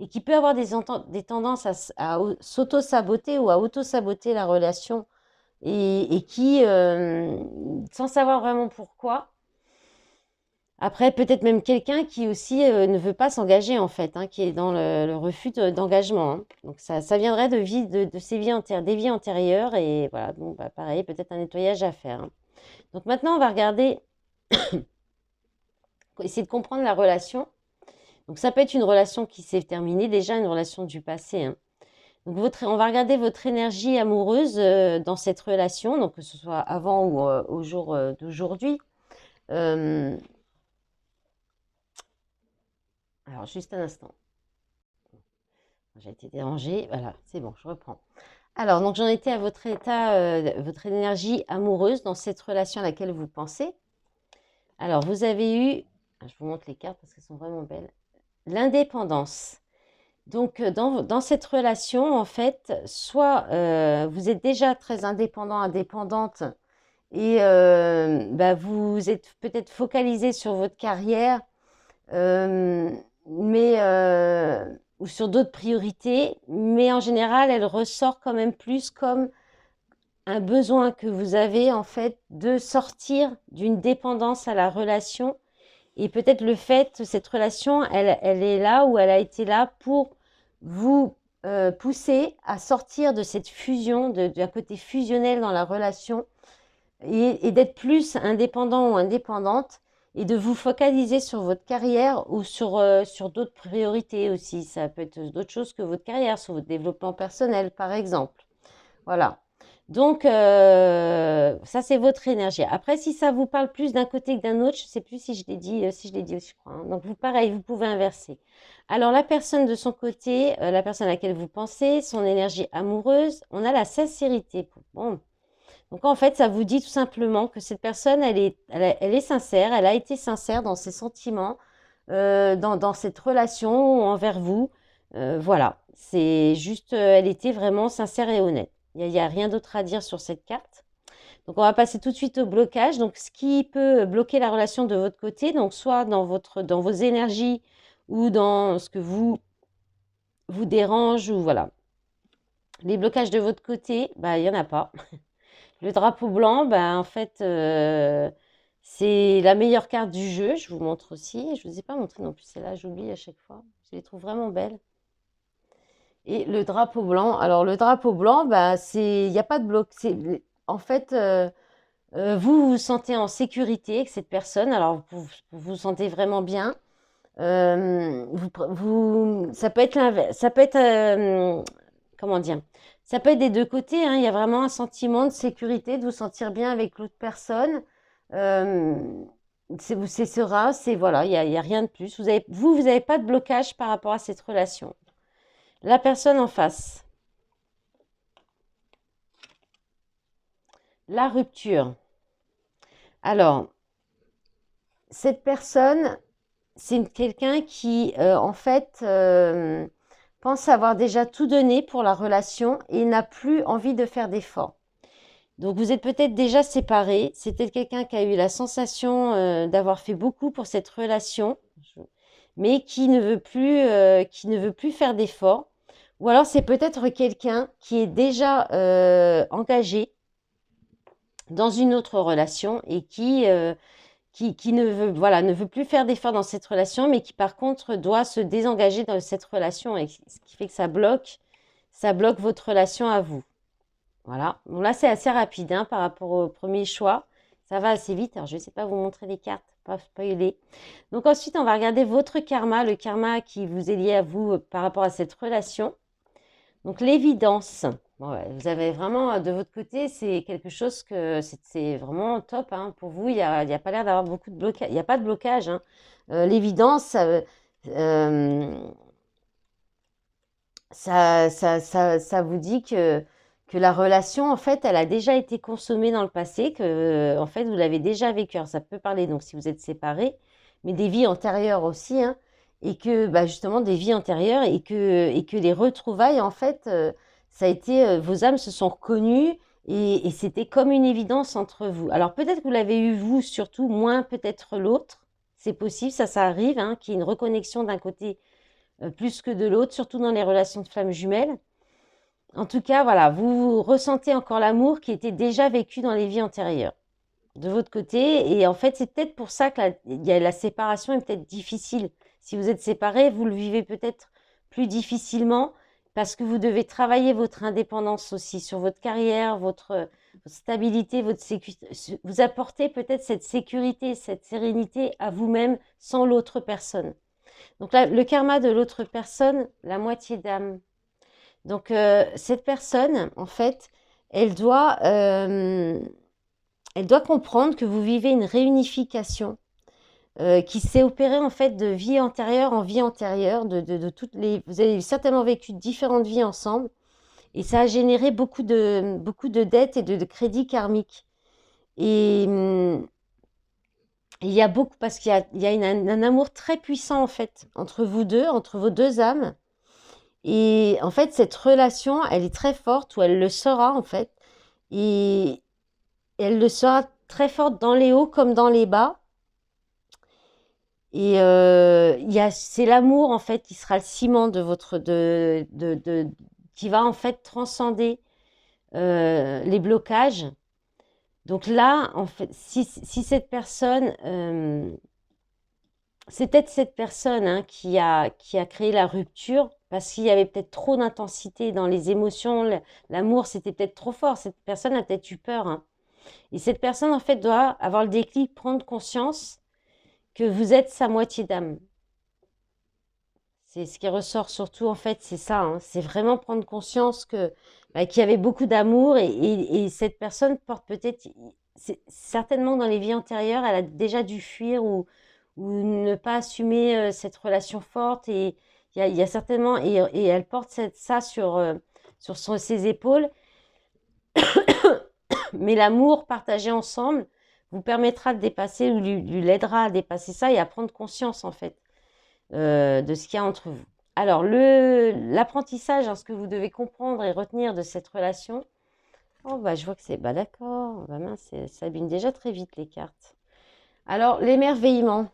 et qui peut avoir des tendances à s'auto-saboter ou à auto-saboter la relation et qui, sans savoir vraiment pourquoi, après, peut-être même quelqu'un qui aussi ne veut pas s'engager en fait, hein, qui est dans le refus d'engagement, hein. Donc ça viendrait de ces des vies antérieures et voilà, bon, bah, pareil, peut-être un nettoyage à faire, hein. Donc maintenant, on va regarder, essayer de comprendre la relation. Donc ça peut être une relation qui s'est terminée, déjà une relation du passé, hein. Donc on va regarder votre énergie amoureuse dans cette relation, donc que ce soit avant ou au jour d'aujourd'hui. Euh, alors juste un instant. J'ai été dérangée. Voilà, c'est bon, je reprends. Alors, donc j'en étais à votre état, votre énergie amoureuse dans cette relation à laquelle vous pensez. Alors, vous avez eu, je vous montre les cartes parce qu'elles sont vraiment belles, l'indépendance. Donc, dans cette relation, en fait, soit vous êtes déjà très indépendant, indépendante, et bah, vous êtes peut-être focalisé sur votre carrière, euh, mais ou sur d'autres priorités, mais en général, elle ressort quand même plus comme un besoin que vous avez en fait de sortir d'une dépendance à la relation et peut-être le fait, cette relation, elle est là ou elle a été là pour vous pousser à sortir de cette fusion, d'un côté fusionnel dans la relation et d'être plus indépendant ou indépendante et de vous focaliser sur votre carrière ou sur d'autres priorités aussi. Ça peut être d'autres choses que votre carrière, sur votre développement personnel, par exemple. Voilà. Donc, ça, c'est votre énergie. Après, si ça vous parle plus d'un côté que d'un autre, je ne sais plus si je l'ai dit, si je l'ai dit aussi, je crois, hein. Donc, pareil, vous pouvez inverser. Alors, la personne de son côté, la personne à laquelle vous pensez, son énergie amoureuse, on a la sincérité. Bon. Donc, en fait, ça vous dit tout simplement que cette personne, elle est sincère, elle a été sincère dans ses sentiments, dans cette relation envers vous. Voilà, c'est juste, elle était vraiment sincère et honnête. Il n'y a rien d'autre à dire sur cette carte. Donc, on va passer tout de suite au blocage. Donc, ce qui peut bloquer la relation de votre côté, donc soit dans vos énergies ou dans ce que vous dérange ou voilà. Les blocages de votre côté, bah, il n'y en a pas. Le drapeau blanc, bah, en fait, c'est la meilleure carte du jeu. Je vous montre aussi. Je ne vous ai pas montré non plus celle-là, j'oublie à chaque fois. Je les trouve vraiment belles. Et le drapeau blanc, alors le drapeau blanc, bah, il n'y a pas de bloc. En fait, vous vous sentez en sécurité avec cette personne. Alors, vous vous sentez vraiment bien. Ça peut être l'inverse. Ça peut être, comment dire? Ça peut être des deux côtés, hein. Il y a vraiment un sentiment de sécurité, de vous sentir bien avec l'autre personne. Euh, c'est serein, c'est voilà, il y a rien de plus. Vous avez pas de blocage par rapport à cette relation. La personne en face, la rupture. Alors, cette personne, c'est quelqu'un qui, en fait, pense avoir déjà tout donné pour la relation et n'a plus envie de faire d'efforts. Donc, vous êtes peut-être déjà séparés. C'est peut-être quelqu'un qui a eu la sensation d'avoir fait beaucoup pour cette relation, mais qui ne veut plus faire d'efforts. Ou alors, c'est peut-être quelqu'un qui est déjà engagé dans une autre relation et qui ne veut, voilà, ne veut plus faire d'efforts dans cette relation, mais qui par contre doit se désengager dans cette relation, et ce qui fait que ça bloque votre relation à vous. Voilà. Bon, là, c'est assez rapide hein, par rapport au premier choix. Ça va assez vite. Alors, je ne sais pas vous montrer les cartes, pas spoiler. Donc, ensuite, on va regarder votre karma, le karma qui vous est lié à vous par rapport à cette relation. Donc, l'évidence. Bon, ouais, vous avez vraiment, de votre côté, c'est quelque chose que c'est vraiment top, hein. Pour vous, il y a pas l'air d'avoir beaucoup de blocage. Il n'y a pas de blocage, hein. L'évidence, ça vous dit que la relation, en fait, elle a déjà été consommée dans le passé, que, en fait, vous l'avez déjà vécu. Alors, ça peut parler, donc, si vous êtes séparés, mais des vies antérieures aussi, hein, et que, bah, justement, des vies antérieures, et que les retrouvailles, en fait, ça a été, vos âmes se sont reconnues, et c'était comme une évidence entre vous. Alors, peut-être que vous l'avez eu, vous, surtout, moins peut-être l'autre. C'est possible, ça arrive, hein, qu'il y ait une reconnexion d'un côté plus que de l'autre, surtout dans les relations de flammes jumelles. En tout cas, voilà, vous ressentez encore l'amour qui était déjà vécu dans les vies antérieures de votre côté. Et en fait, c'est peut-être pour ça que la séparation est peut-être difficile. Si vous êtes séparés, vous le vivez peut-être plus difficilement parce que vous devez travailler votre indépendance aussi sur votre carrière, votre stabilité, votre sécurité. Vous apportez peut-être cette sécurité, cette sérénité à vous-même sans l'autre personne. Donc là, le karma de l'autre personne, la moitié d'âme. Donc cette personne, en fait, elle doit comprendre que vous vivez une réunification qui s'est opérée en fait de vie antérieure en vie antérieure, de toutes les. Vous avez certainement vécu différentes vies ensemble, et ça a généré beaucoup de dettes et de crédits karmiques. Et il y a beaucoup parce qu'il y a un amour très puissant en fait entre vous deux, entre vos deux âmes. Et en fait, cette relation, elle est très forte, ou elle le sera en fait. Et elle le sera très forte dans les hauts comme dans les bas. Et c'est l'amour en fait qui sera le ciment de votre qui va en fait transcender les blocages. Donc là, en fait, si cette personne, c'est peut-être cette personne hein, qui a créé la rupture parce qu'il y avait peut-être trop d'intensité dans les émotions, l'amour c'était peut-être trop fort. Cette personne a peut-être eu peur. Hein. Et cette personne en fait doit avoir le déclic, prendre conscience que vous êtes sa moitié d'âme. C'est ce qui ressort surtout, en fait, c'est ça. Hein. C'est vraiment prendre conscience qu'il y avait beaucoup d'amour et cette personne porte peut-être, certainement dans les vies antérieures, elle a déjà dû fuir ou ne pas assumer cette relation forte. Et il y a certainement, et elle porte ça sur ses épaules. Mais l'amour partagé ensemble vous permettra de dépasser ou lui l'aidera à dépasser ça et à prendre conscience, en fait. De ce qu'il y a entre vous. Alors, l'apprentissage, hein, ce que vous devez comprendre et retenir de cette relation, oh bah je vois que c'est, bah d'accord, bah mince, ça abîme déjà très vite les cartes. Alors, l'émerveillement.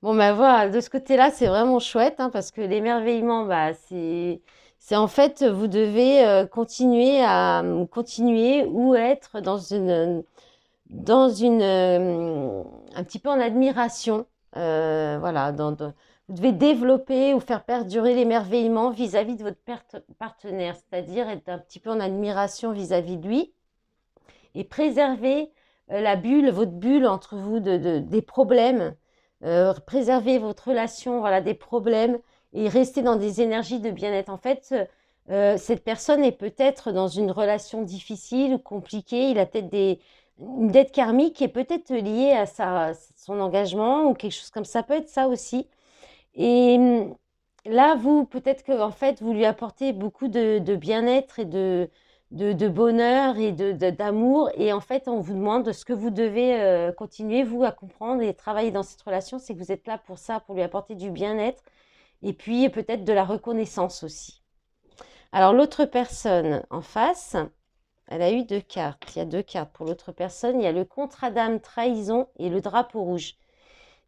Bon bah voilà, de ce côté-là, c'est vraiment chouette, hein, parce que l'émerveillement, bah c'est en fait, vous devez continuer ou être un petit peu en admiration. Voilà, vous devez développer ou faire perdurer l'émerveillement vis-à-vis de votre partenaire, c'est-à-dire être un petit peu en admiration vis-à-vis de lui et préserver votre bulle entre vous des problèmes, préserver votre relation, voilà, des problèmes et rester dans des énergies de bien-être. En fait, cette personne est peut-être dans une relation difficile ou compliquée, il a peut-être une dette karmique qui est peut-être liée à son engagement ou quelque chose comme ça. Ça peut être ça aussi. Et là, peut-être que en fait, vous lui apportez beaucoup de bien-être et de bonheur et d'amour. Et en fait, on vous demande de ce que vous devez continuer, vous, à comprendre et travailler dans cette relation. C'est que vous êtes là pour ça, pour lui apporter du bien-être et puis peut-être de la reconnaissance aussi. Alors, l'autre personne en face, elle a eu 2 cartes. Il y a 2 cartes pour l'autre personne. Il y a le contrat d'âme, trahison et le drapeau rouge.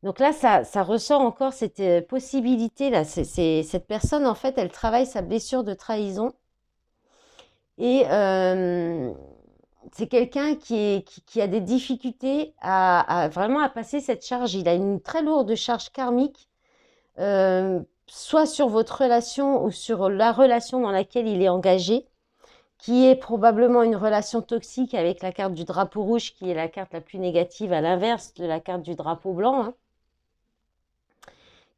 Donc là, ça ressort encore cette possibilité-là. Cette personne, en fait, elle travaille sa blessure de trahison. Et c'est quelqu'un qui a des difficultés vraiment à passer cette charge. Il a une très lourde charge karmique, soit sur votre relation ou sur la relation dans laquelle il est engagé, qui est probablement une relation toxique avec la carte du drapeau rouge, qui est la carte la plus négative à l'inverse de la carte du drapeau blanc. Hein.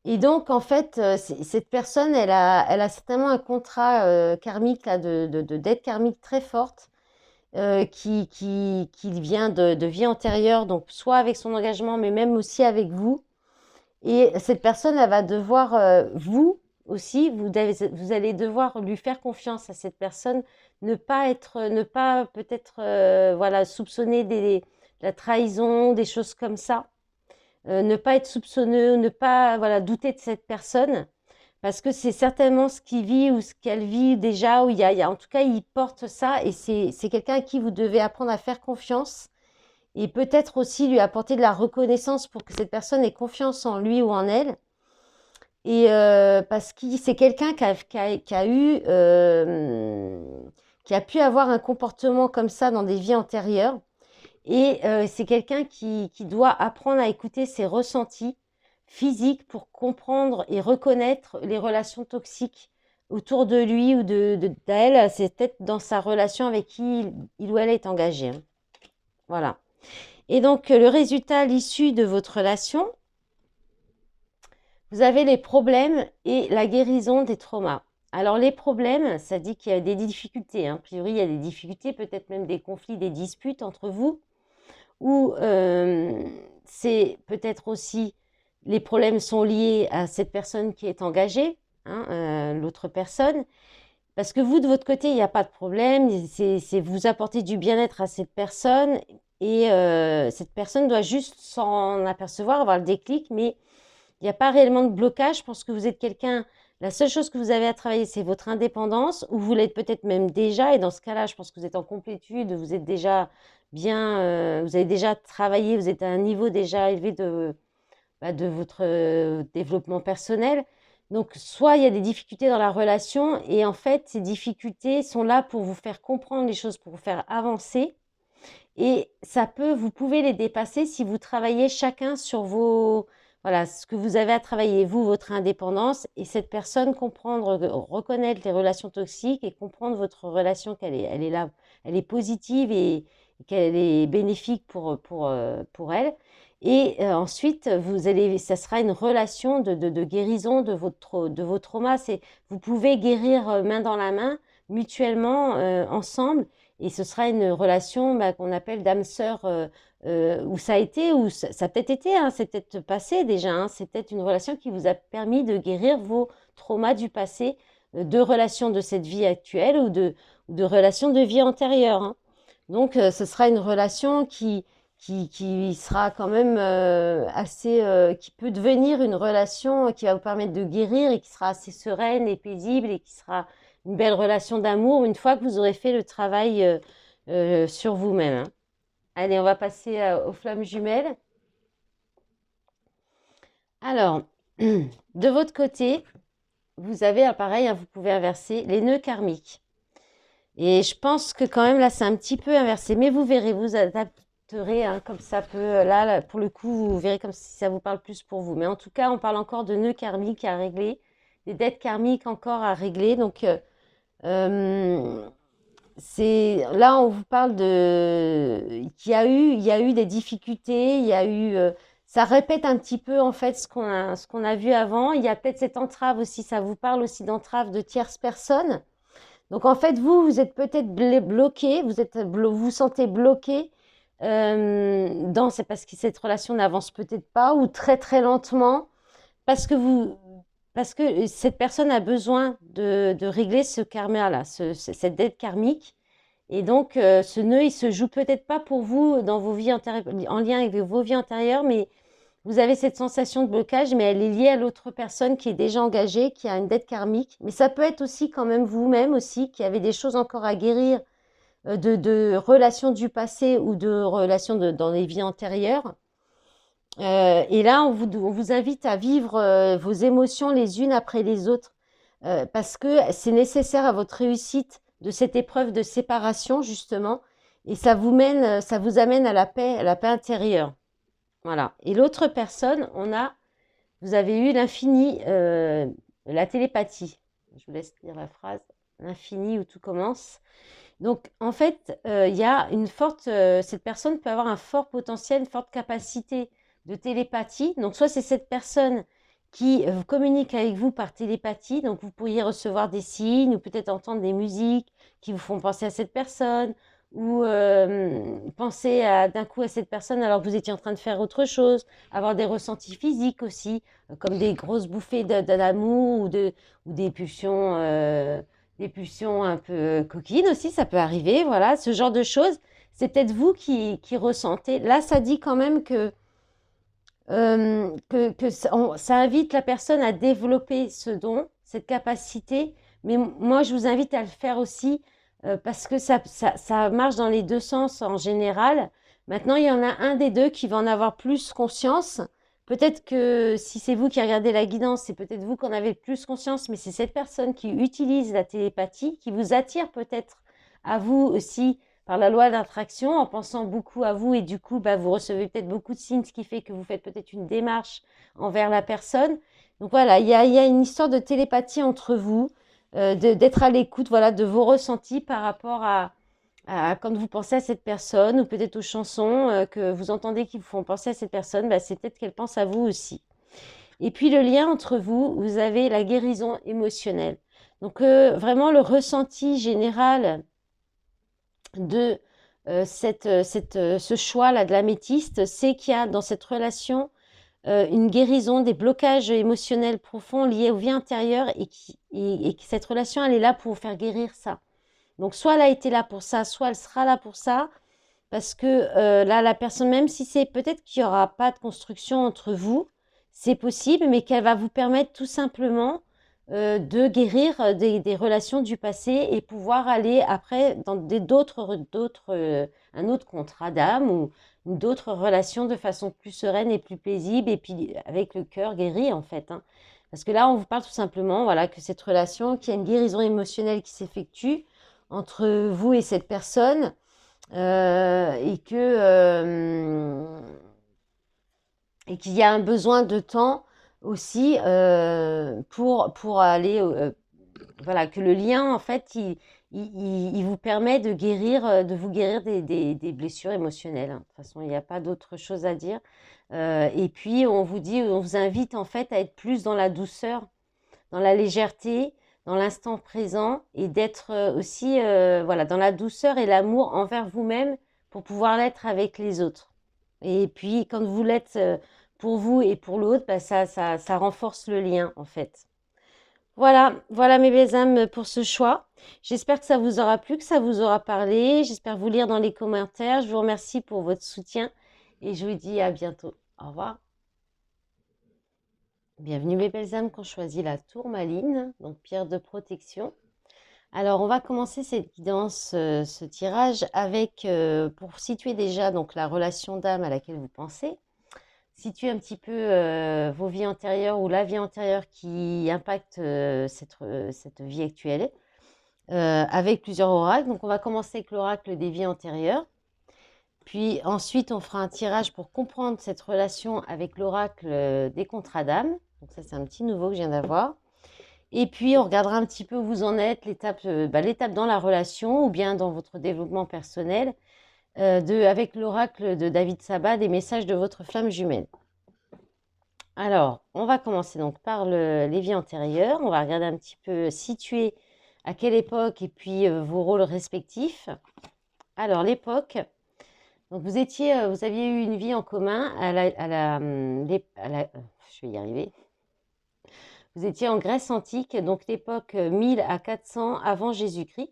Et donc, en fait, cette personne, elle a certainement un contrat karmique là, de dette karmique très forte qui vient de vie antérieure, donc soit avec son engagement, mais même aussi avec vous. Et cette personne, elle va devoir, vous aussi, vous allez devoir lui faire confiance à cette personne, ne pas peut-être voilà, soupçonner de la trahison, des choses comme ça. Ne pas être soupçonneux, ne pas voilà, douter de cette personne, parce que c'est certainement ce qu'il vit ou ce qu'elle vit déjà, ou en tout cas, il porte ça, et c'est quelqu'un à qui vous devez apprendre à faire confiance et peut-être aussi lui apporter de la reconnaissance pour que cette personne ait confiance en lui ou en elle. Et parce que c'est quelqu'un qui a pu avoir un comportement comme ça dans des vies antérieures. Et c'est quelqu'un qui doit apprendre à écouter ses ressentis physiques pour comprendre et reconnaître les relations toxiques autour de lui ou d'elle. C'est peut-être dans sa relation avec qui il ou elle est engagé, hein. Voilà. Et donc, le résultat, l'issue de votre relation, vous avez les problèmes et la guérison des traumas. Alors, les problèmes, ça dit qu'il y a des difficultés, hein. A priori, il y a des difficultés, peut-être même des conflits, des disputes entre vous. Ou c'est peut-être aussi les problèmes sont liés à cette personne qui est engagée, hein, l'autre personne. Parce que vous, de votre côté, il n'y a pas de problème. C'est vous apporter du bien-être à cette personne. Et cette personne doit juste s'en apercevoir, avoir le déclic. Mais il n'y a pas réellement de blocage. Je pense que vous êtes quelqu'un... La seule chose que vous avez à travailler, c'est votre indépendance. Ou vous l'êtes peut-être même déjà. Et dans ce cas-là, je pense que vous êtes en complétude. Vous êtes déjà bien... vous avez déjà travaillé. Vous êtes à un niveau déjà élevé de votre développement personnel. Donc, soit il y a des difficultés dans la relation et en fait, ces difficultés sont là pour vous faire comprendre les choses, pour vous faire avancer. Et vous pouvez les dépasser si vous travaillez chacun sur voilà, ce que vous avez à travailler, vous, votre indépendance, et cette personne comprendre, reconnaître les relations toxiques et comprendre votre relation elle est là, elle est positive et qu'elle est bénéfique pour elle. Et ensuite, ça sera une relation de guérison de vos traumas. Vous pouvez guérir main dans la main, mutuellement, ensemble. Et ce sera une relation qu'on appelle d'âme sœur, où ça a été, ou ça a peut-être été, hein, c'est peut-être passé déjà, hein, c'est peut-être une relation qui vous a permis de guérir vos traumas du passé, de relations de cette vie actuelle ou de relations de vie antérieure, hein. Donc, ce sera une relation qui sera quand même qui peut devenir une relation qui va vous permettre de guérir et qui sera assez sereine et paisible et qui sera une belle relation d'amour une fois que vous aurez fait le travail sur vous-même, hein. Allez, on va passer aux flammes jumelles. Alors, de votre côté, vous avez, pareil, hein, vous pouvez inverser les nœuds karmiques. Et je pense que quand même, là, c'est un petit peu inversé. Mais vous verrez, vous adapterez, hein, comme ça peut. Là, pour le coup, vous verrez comme si ça vous parle plus pour vous. Mais en tout cas, on parle encore de nœuds karmiques à régler, des dettes karmiques encore à régler. Donc, là, on vous parle il y a eu des difficultés, ça répète un petit peu en fait ce qu'on a vu avant. Il y a peut-être cette entrave aussi, ça vous parle aussi d'entrave de tierces personnes. Donc en fait, vous êtes peut-être bloqué, vous vous sentez bloqué c'est parce que cette relation n'avance peut-être pas ou très très lentement parce que cette personne a besoin de régler ce karma-là, cette dette karmique. Et donc, ce nœud, il se joue peut-être pas pour vous dans vos vies en lien avec vos vies antérieures, mais vous avez cette sensation de blocage, mais elle est liée à l'autre personne qui est déjà engagée, qui a une dette karmique. Mais ça peut être aussi quand même vous-même aussi, qui avez des choses encore à guérir de relations du passé ou de relations dans les vies antérieures. Et là, on vous invite à vivre vos émotions les unes après les autres, parce que c'est nécessaire à votre réussite de cette épreuve de séparation, justement, et ça vous amène à la paix intérieure. Voilà. Et l'autre personne, vous avez eu l'infini, la télépathie. Je vous laisse lire la phrase. L'infini où tout commence. Donc, en fait, il y a cette personne peut avoir un fort potentiel, une forte capacité de télépathie. Donc, soit c'est cette personne qui communique avec vous par télépathie. Donc, vous pourriez recevoir des signes ou peut-être entendre des musiques qui vous font penser à cette personne ou penser d'un coup à cette personne alors que vous étiez en train de faire autre chose, avoir des ressentis physiques aussi, comme des grosses bouffées d'amour ou des pulsions un peu coquines aussi, ça peut arriver, voilà, ce genre de choses. C'est peut-être vous qui ressentez. Là, ça dit quand même que ça invite la personne à développer ce don, cette capacité. Mais moi, je vous invite à le faire aussi parce que ça marche dans les deux sens en général. Maintenant, il y en a un des deux qui va en avoir plus conscience. Peut-être que si c'est vous qui regardez la guidance, c'est peut-être vous qui en avez plus conscience, mais c'est cette personne qui utilise la télépathie, qui vous attire peut-être à vous aussi par la loi d'attraction, en pensant beaucoup à vous, et du coup, bah, vous recevez peut-être beaucoup de signes, ce qui fait que vous faites peut-être une démarche envers la personne. Donc voilà, il y a une histoire de télépathie entre vous, d'être à l'écoute, voilà, de vos ressentis par rapport à quand vous pensez à cette personne, ou peut-être aux chansons que vous entendez qui vous font penser à cette personne, bah, c'est peut-être qu'elle pense à vous aussi. Et puis le lien entre vous, vous avez la guérison émotionnelle. Donc vraiment le ressenti général de ce choix-là de l'améthyste, c'est qu'il y a dans cette relation une guérison des blocages émotionnels profonds liés aux vies intérieures, et que cette relation, elle est là pour vous faire guérir ça. Donc, soit elle a été là pour ça, soit elle sera là pour ça, parce que là, la personne, même si c'est peut-être qu'il n'y aura pas de construction entre vous, c'est possible, mais qu'elle va vous permettre tout simplement de guérir des relations du passé, et pouvoir aller après dans un autre contrat d'âme, ou d'autres relations de façon plus sereine et plus paisible, et puis avec le cœur guéri en fait. Hein. Parce que là, on vous parle tout simplement, voilà, que cette relation, qu'il y a une guérison émotionnelle qui s'effectue entre vous et cette personne, et qu'il y a un besoin de temps aussi pour aller, voilà, que le lien en fait, il vous permet de guérir, de vous guérir des blessures émotionnelles. Hein. De toute façon, il n'y a pas d'autre chose à dire. Et puis on vous invite en fait à être plus dans la douceur, dans la légèreté, dans l'instant présent, et d'être aussi voilà, dans la douceur et l'amour envers vous-même, pour pouvoir l'être avec les autres. Et puis quand vous l'êtes pour vous et pour l'autre, bah, ça renforce le lien en fait. Voilà, voilà mes belles âmes pour ce choix. J'espère que ça vous aura plu, que ça vous aura parlé. J'espère vous lire dans les commentaires. Je vous remercie pour votre soutien, et je vous dis à bientôt. Au revoir. Bienvenue mes belles âmes qui ont choisi la tourmaline, donc pierre de protection. Alors on va commencer cette guidance, ce tirage avec, pour situer déjà donc la relation d'âme à laquelle vous pensez, situer un petit peu vos vies antérieures, ou la vie antérieure qui impacte cette vie actuelle, avec plusieurs oracles. Donc on va commencer avec l'oracle des vies antérieures. Puis ensuite, on fera un tirage pour comprendre cette relation avec l'oracle des contrats d'âme. Donc ça, c'est un petit nouveau que je viens d'avoir. Et puis, on regardera un petit peu où vous en êtes, l'étape dans la relation, ou bien dans votre développement personnel, avec l'oracle de David Sabat, des messages de votre flamme jumelle. Alors, on va commencer donc par les vies antérieures. On va regarder un petit peu, situer à quelle époque, et puis vos rôles respectifs. Alors, l'époque... Donc, vous aviez eu une vie en commun je vais y arriver. Vous étiez en Grèce antique, donc l'époque 1000 à 400 avant Jésus-Christ.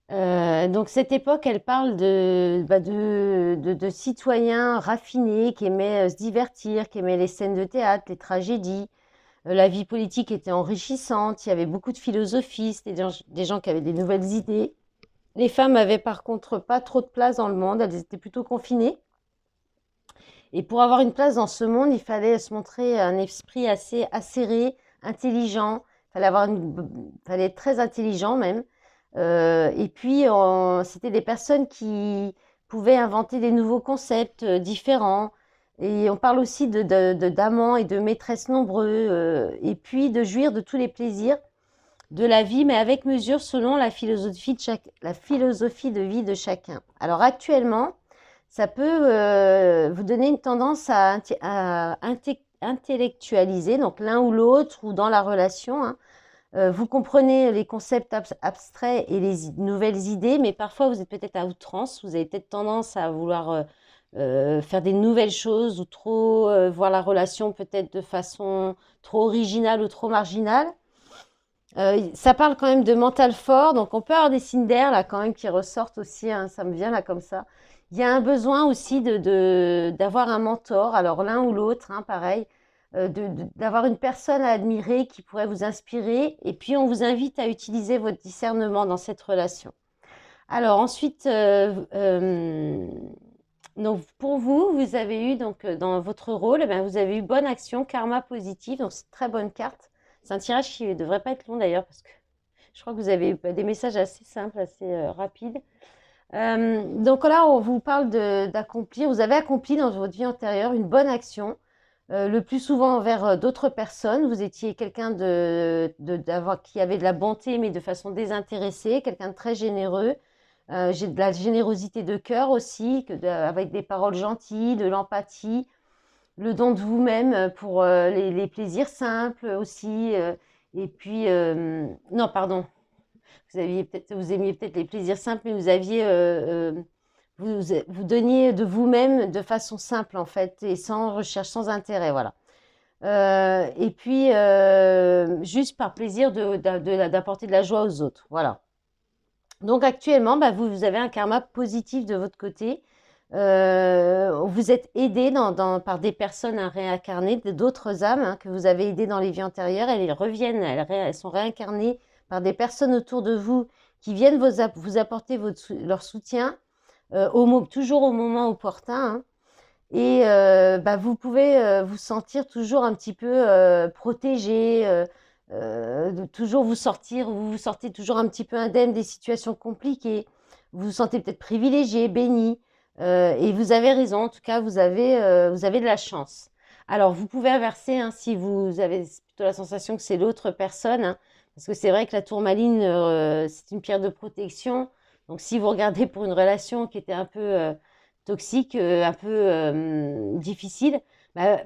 Donc, cette époque, elle parle de citoyens raffinés qui aimaient se divertir, qui aimaient les scènes de théâtre, les tragédies. La vie politique était enrichissante, il y avait beaucoup de philosophie, c'était des gens qui avaient des nouvelles idées. Les femmes avaient par contre pas trop de place dans le monde, elles étaient plutôt confinées. Et pour avoir une place dans ce monde, il fallait se montrer un esprit assez acéré, intelligent. Fallait être très intelligent même. Et puis, c'était des personnes qui pouvaient inventer des nouveaux concepts différents. Et on parle aussi d'amants et de maîtresses nombreux. Et puis, de jouir de tous les plaisirs de la vie, mais avec mesure, selon la philosophie de vie de chacun. Alors actuellement, ça peut vous donner une tendance à intellectualiser, donc l'un ou l'autre, ou dans la relation. Hein. Vous comprenez les concepts abstraits et les nouvelles idées, mais parfois vous êtes peut-être à outrance, vous avez peut-être tendance à vouloir faire des nouvelles choses, ou trop voir la relation peut-être de façon trop originale ou trop marginale. Ça parle quand même de mental fort, donc on peut avoir des signes d'air là quand même qui ressortent aussi, hein, ça me vient là comme ça. Il y a un besoin aussi d'avoir un mentor, alors l'un ou l'autre, hein, pareil, d'avoir une personne à admirer qui pourrait vous inspirer, et puis on vous invite à utiliser votre discernement dans cette relation. Alors ensuite, donc pour vous, vous avez eu donc dans votre rôle, eh ben, vous avez eu bonne action, karma positif, donc c'est une très bonne carte. C'est un tirage qui ne devrait pas être long d'ailleurs parce que je crois que vous avez eu des messages assez simples, assez rapides. Donc là, on vous parle d'accomplir. Vous avez accompli dans votre vie antérieure une bonne action, le plus souvent envers d'autres personnes. Vous étiez quelqu'un qui avait de la bonté, mais de façon désintéressée, quelqu'un de très généreux. J'ai de la générosité de cœur aussi, avec des paroles gentilles, de l'empathie, le don de vous-même pour les plaisirs simples aussi. Et puis, non, pardon, vous aimiez peut-être les plaisirs simples, mais vous donniez de vous-même de façon simple en fait, et sans recherche, sans intérêt, voilà. Et puis, juste par plaisir d'apporter de la joie aux autres, voilà. Donc actuellement, bah, vous avez un karma positif de votre côté. Vous êtes aidé par des personnes réincarnées, d'autres âmes hein, que vous avez aidées dans les vies antérieures. Elles reviennent, elles sont réincarnées par des personnes autour de vous qui viennent vous apporter leur soutien, toujours au moment opportun. Hein. Et bah, vous pouvez vous sentir toujours un petit peu protégé, de toujours vous sortez toujours un petit peu indemne des situations compliquées. Vous vous sentez peut-être privilégié, béni. Et vous avez raison, en tout cas, vous avez de la chance. Alors, vous pouvez inverser hein, si vous avez plutôt la sensation que c'est l'autre personne. Hein, parce que c'est vrai que la tourmaline, c'est une pierre de protection. Donc, si vous regardez pour une relation qui était un peu toxique, un peu difficile, bah,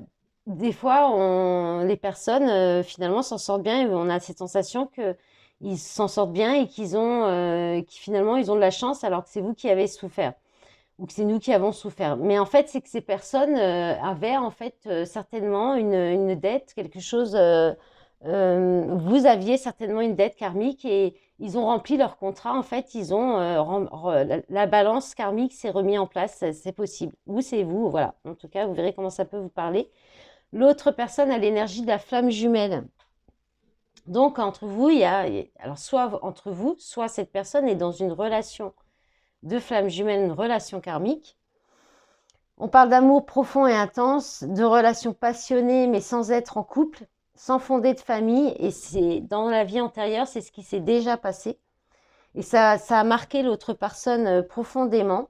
des fois, les personnes finalement s'en sortent bien et on a cette sensation qu'ils s'en sortent bien et qu'ils finalement ils ont de la chance alors que c'est vous qui avez souffert ou que c'est nous qui avons souffert. Mais en fait, c'est que ces personnes avaient en fait certainement une dette, quelque chose. Vous aviez certainement une dette karmique et ils ont rempli leur contrat. En fait, ils ont la balance karmique s'est remise en place. C'est possible. Ou c'est vous, voilà. En tout cas, vous verrez comment ça peut vous parler. L'autre personne a l'énergie de la flamme jumelle. Donc entre vous, alors soit entre vous, soit cette personne est dans une relation de flamme jumelle, une relation karmique. On parle d'amour profond et intense, de relations passionnées mais sans être en couple, sans fonder de famille. Et c'est dans la vie antérieure, c'est ce qui s'est déjà passé. Et ça a marqué l'autre personne profondément.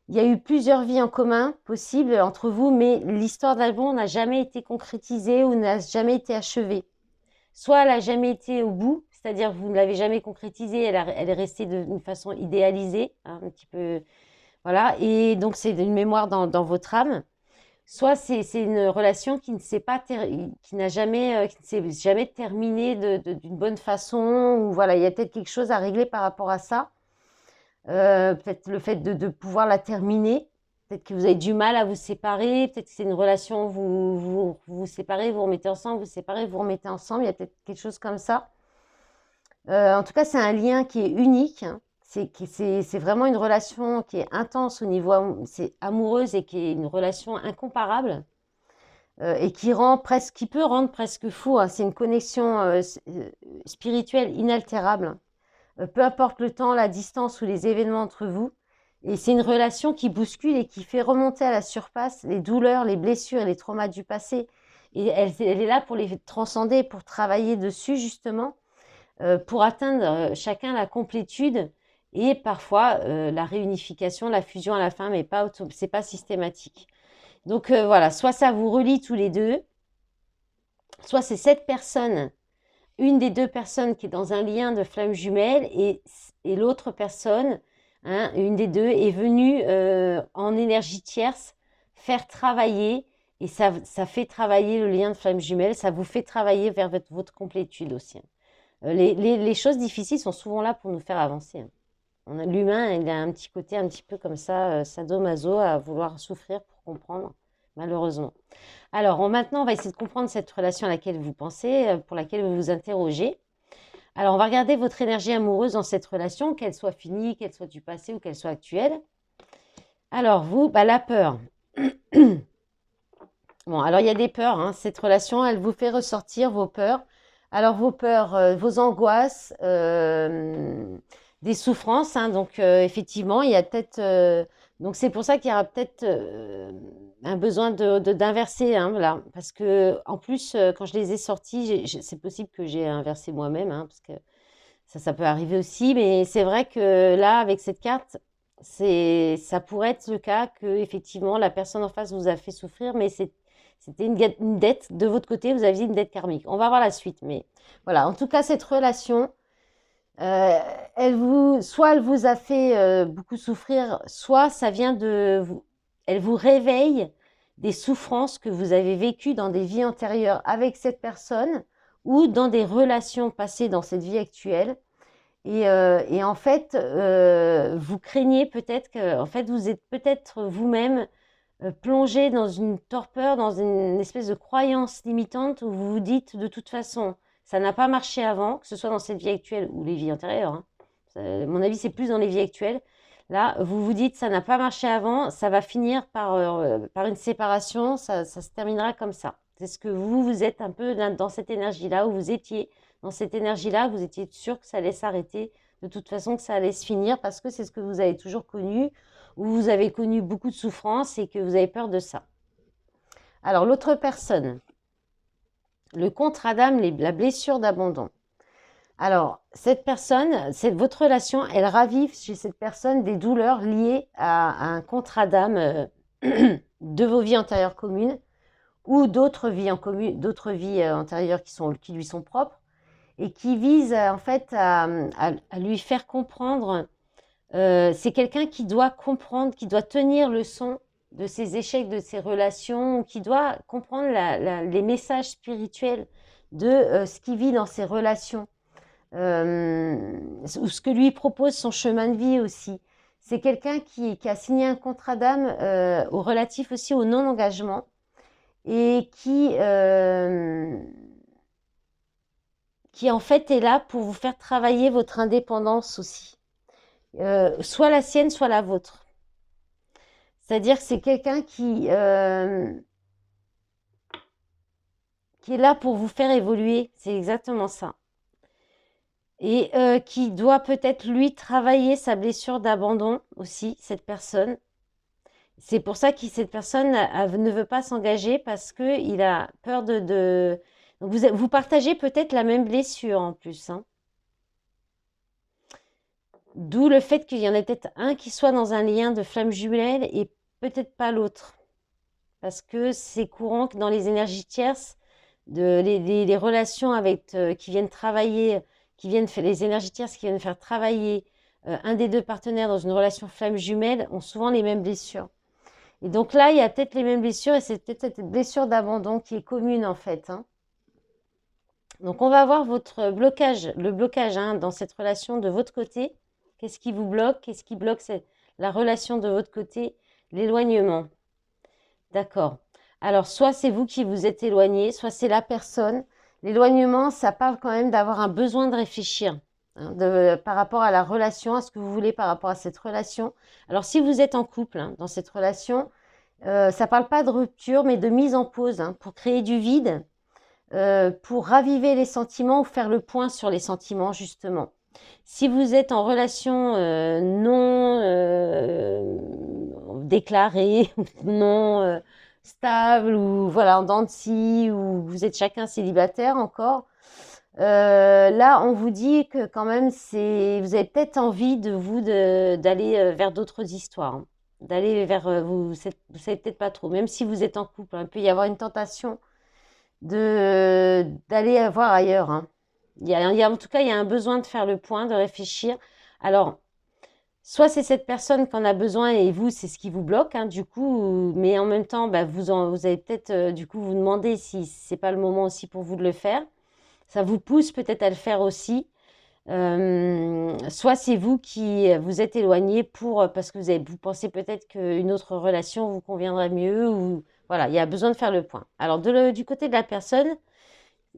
Il y a eu plusieurs vies en commun possibles entre vous, mais l'histoire d'Albon n'a jamais été concrétisée ou n'a jamais été achevée. Soit elle n'a jamais été au bout, c'est-à-dire vous ne l'avez jamais concrétisée, elle est restée d'une façon idéalisée, hein, un petit peu, voilà, et donc c'est une mémoire dans votre âme. Soit c'est une relation qui ne s'est pas qui n'a jamais qui ne s'est jamais terminée d'une bonne façon ou voilà, il y a peut-être quelque chose à régler par rapport à ça. Peut-être le fait de pouvoir la terminer. Peut-être que vous avez du mal à vous séparer. Peut-être que c'est une relation, vous séparez, vous remettez ensemble, vous séparez, vous remettez ensemble. Il y a peut-être quelque chose comme ça. En tout cas, c'est un lien qui est unique. Hein. C'est vraiment une relation qui est intense au niveau c'est amoureuse et qui est une relation incomparable et qui peut rendre presque fou. Hein. C'est une connexion spirituelle inaltérable. Peu importe le temps, la distance ou les événements entre vous. Et c'est une relation qui bouscule et qui fait remonter à la surface les douleurs, les blessures et les traumas du passé. Et elle est là pour les transcender, pour travailler dessus justement, pour atteindre chacun la complétude et parfois la réunification, la fusion à la fin, mais c'est pas systématique. Donc voilà, soit ça vous relie tous les deux, soit c'est cette personne une des deux personnes qui est dans un lien de flamme jumelle et l'autre personne, hein, une des deux, est venue en énergie tierce faire travailler et ça fait travailler le lien de flamme jumelle, ça vous fait travailler vers votre complétude aussi. Hein. Les choses difficiles sont souvent là pour nous faire avancer. Hein. L'humain, il a un petit côté un petit peu comme ça, sadomaso, à vouloir souffrir pour comprendre, malheureusement. Alors, maintenant, on va essayer de comprendre cette relation à laquelle vous pensez, pour laquelle vous vous interrogez. Alors, on va regarder votre énergie amoureuse dans cette relation, qu'elle soit finie, qu'elle soit du passé ou qu'elle soit actuelle. Alors, vous, la peur. Bon, alors il y a des peurs. Hein. Cette relation, elle vous fait ressortir vos peurs. Alors, vos peurs, vos angoisses, des souffrances, hein, donc effectivement, il y a peut-être donc c'est pour ça qu'il y aura peut-être un besoin d'inverser, hein, voilà, parce que en plus quand je les ai sortis, c'est possible que j'ai inversé moi-même, hein, parce que ça peut arriver aussi, mais c'est vrai que là, avec cette carte, ça pourrait être le cas que effectivement la personne en face vous a fait souffrir, mais c'était une dette de votre côté, vous aviez une dette karmique. On va voir la suite, mais voilà. En tout cas, cette relation, euh, soit elle vous a fait beaucoup souffrir, soit ça vient elle vous réveille des souffrances que vous avez vécues dans des vies antérieures avec cette personne ou dans des relations passées dans cette vie actuelle. Et en fait, vous craignez peut-être que, en fait, vous êtes peut-être vous-même plongé dans une torpeur, dans une espèce de croyance limitante où vous vous dites de toute façon, ça n'a pas marché avant, que ce soit dans cette vie actuelle ou les vies antérieures, hein. À mon avis, c'est plus dans les vies actuelles. Là, vous vous dites, ça n'a pas marché avant, ça va finir par une séparation, ça se terminera comme ça. C'est ce que vous êtes un peu dans cette énergie-là, où vous étiez dans cette énergie-là, vous étiez sûr que ça allait s'arrêter, de toute façon que ça allait se finir, parce que c'est ce que vous avez toujours connu, où vous avez connu beaucoup de souffrance et que vous avez peur de ça. Alors, l'autre personne, le contre-Adam, la blessure d'abandon. Alors, cette personne, votre relation, elle ravive chez cette personne des douleurs liées à un contre-Adam de vos vies antérieures communes ou d'autres vies en commun, d'autres vies antérieures qui lui sont propres et qui visent en fait à lui faire comprendre. C'est quelqu'un qui doit comprendre, qui doit tenir le son de ses échecs, de ses relations, qui doit comprendre les messages spirituels de ce qu'il vit dans ses relations, ou ce que lui propose son chemin de vie aussi. C'est quelqu'un qui a signé un contrat d'âme au relatif aussi au non-engagement et qui en fait est là pour vous faire travailler votre indépendance aussi. Soit la sienne, soit la vôtre. C'est-à-dire que c'est quelqu'un qui est là pour vous faire évoluer. C'est exactement ça. Et qui doit peut-être, lui, travailler sa blessure d'abandon aussi, cette personne. C'est pour ça que cette personne ne veut pas s'engager parce qu'il a peur de... Donc vous partagez peut-être la même blessure en plus, hein. D'où le fait qu'il y en ait peut-être un qui soit dans un lien de flamme jumelle et peut-être pas l'autre. Parce que c'est courant que dans les énergies tierces, les relations avec, qui viennent travailler, les énergies tierces qui viennent faire travailler un des deux partenaires dans une relation flamme jumelle ont souvent les mêmes blessures. Et donc là, il y a peut-être les mêmes blessures et c'est peut-être cette blessure d'abandon qui est commune en fait, hein. Donc on va voir votre blocage, le blocage, hein, dans cette relation de votre côté. Qu'est-ce qui vous bloque? Qu'est-ce qui bloque la relation de votre côté? L'éloignement. D'accord. Alors, soit c'est vous qui vous êtes éloigné, soit c'est la personne. L'éloignement, ça parle quand même d'avoir un besoin de réfléchir, hein, par rapport à la relation, à ce que vous voulez par rapport à cette relation. Alors, si vous êtes en couple, hein, dans cette relation, ça parle pas de rupture, mais de mise en pause, hein, pour créer du vide, pour raviver les sentiments ou faire le point sur les sentiments, justement. Si vous êtes en relation non déclarée, non stable, ou voilà, en dents de scie, ou vous êtes chacun célibataire encore, là, on vous dit que quand même, vous avez peut-être envie d'aller vers d'autres histoires, hein. D'aller vers, vous savez peut-être pas trop, même si vous êtes en couple, hein, il peut y avoir une tentation d'aller voir ailleurs, hein. En tout cas, il y a un besoin de faire le point, de réfléchir. Alors, soit c'est cette personne qu'on a besoin et vous, c'est ce qui vous bloque, hein, du coup, mais en même temps, bah, vous allez peut-être, du coup, vous demander si c'est pas le moment aussi pour vous de le faire. Ça vous pousse peut-être à le faire aussi. Soit c'est vous qui vous êtes éloigné parce que vous pensez peut-être qu'une autre relation vous conviendrait mieux, ou voilà, il y a besoin de faire le point. Alors, du côté de la personne,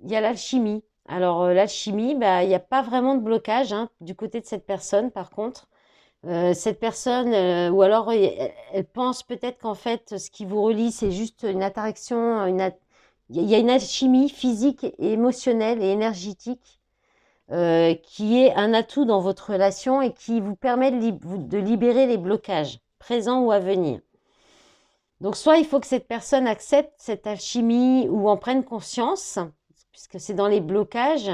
il y a l'alchimie. Alors, l'alchimie, bah, il n'y a pas vraiment de blocage, hein, du côté de cette personne, par contre. Cette personne, ou alors elle pense peut-être qu'en fait, ce qui vous relie, c'est juste une attraction, il y a une alchimie physique et émotionnelle et énergétique qui est un atout dans votre relation et qui vous permet de libérer les blocages, présents ou à venir. Donc, soit il faut que cette personne accepte cette alchimie ou en prenne conscience, puisque c'est dans les blocages,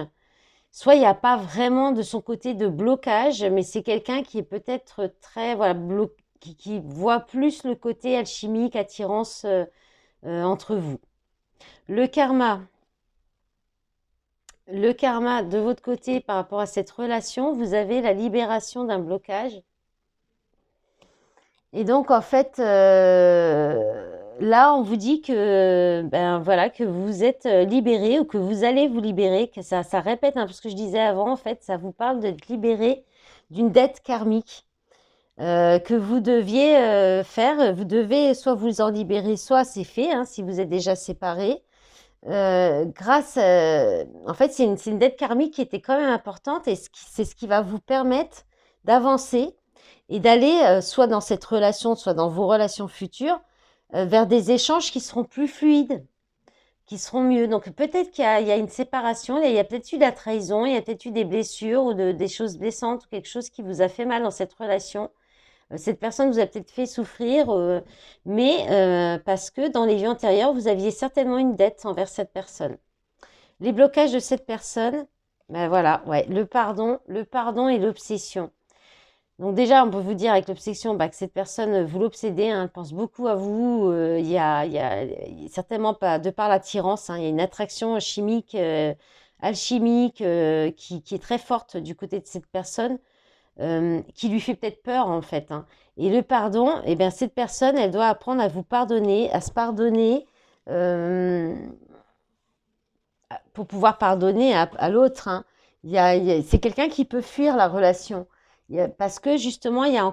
soit il n'y a pas vraiment de son côté de blocage, mais c'est quelqu'un qui est peut-être très, voilà, qui voit plus le côté alchimique, attirance entre vous. Le karma de votre côté par rapport à cette relation, vous avez la libération d'un blocage. Et donc, en fait, là, on vous dit que, ben voilà, que vous êtes libéré ou que vous allez vous libérer, que ça répète un peu ce que je disais avant, en fait, ça vous parle d'être libéré d'une dette karmique que vous deviez faire. Vous devez soit vous en libérer, soit c'est fait, hein, si vous êtes déjà séparés. En fait, c'est une dette karmique qui était quand même importante et c'est ce qui va vous permettre d'avancer et d'aller soit dans cette relation, soit dans vos relations futures, vers des échanges qui seront plus fluides, qui seront mieux. Donc peut-être qu'il y a une séparation, il y a peut-être eu de la trahison, il y a peut-être eu des blessures ou des choses blessantes ou quelque chose qui vous a fait mal dans cette relation. Cette personne vous a peut-être fait souffrir, mais parce que dans les vies antérieures, vous aviez certainement une dette envers cette personne. Les blocages de cette personne, ben voilà, ouais, le pardon et l'obsession. Donc déjà, on peut vous dire avec l'obsession que cette personne, vous l'obsédez, hein, elle pense beaucoup à vous. Il y a certainement pas, de par l'attirance, hein, il y a une attraction chimique, alchimique qui est très forte du côté de cette personne, qui lui fait peut-être peur en fait, hein. Et le pardon, eh bien, cette personne, elle doit apprendre à vous pardonner, à se pardonner pour pouvoir pardonner à l'autre, hein. C'est quelqu'un qui peut fuir la relation. Parce que justement, il y a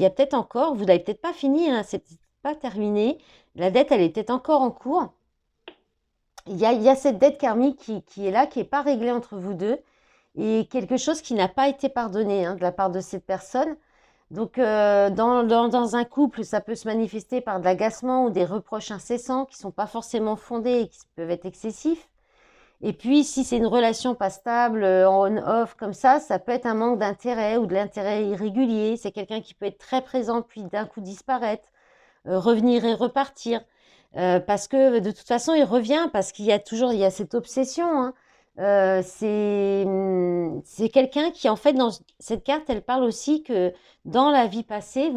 peut-être encore, vous l'avez peut-être pas fini, hein, c'est peut-être pas terminé. La dette, elle est peut-être encore en cours. Il y a cette dette karmique qui est là, qui n'est pas réglée entre vous deux, et quelque chose qui n'a pas été pardonné, hein, de la part de cette personne. Donc, dans un couple, ça peut se manifester par de l'agacement ou des reproches incessants qui ne sont pas forcément fondés et qui peuvent être excessifs. Et puis, si c'est une relation pas stable, en on-off comme ça peut être un manque d'intérêt ou de l'intérêt irrégulier. C'est quelqu'un qui peut être très présent puis d'un coup disparaître, revenir et repartir. Parce que de toute façon, il revient parce qu'il y a cette obsession, hein. C'est quelqu'un qui, en fait, dans cette carte, elle parle aussi que dans la vie passée,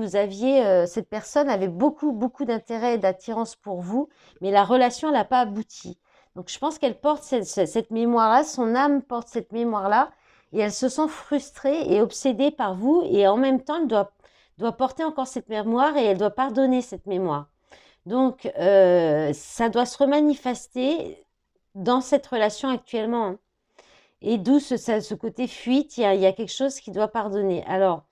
cette personne avait beaucoup, beaucoup d'intérêt et d'attirance pour vous, mais la relation n'a pas abouti. Donc, je pense qu'elle porte cette mémoire-là, son âme porte cette mémoire-là, et elle se sent frustrée et obsédée par vous, et en même temps, elle doit porter encore cette mémoire et elle doit pardonner cette mémoire. Donc, ça doit se remanifester dans cette relation actuellement, hein. Et d'où ce côté fuite, il y a quelque chose qui doit pardonner. Alors,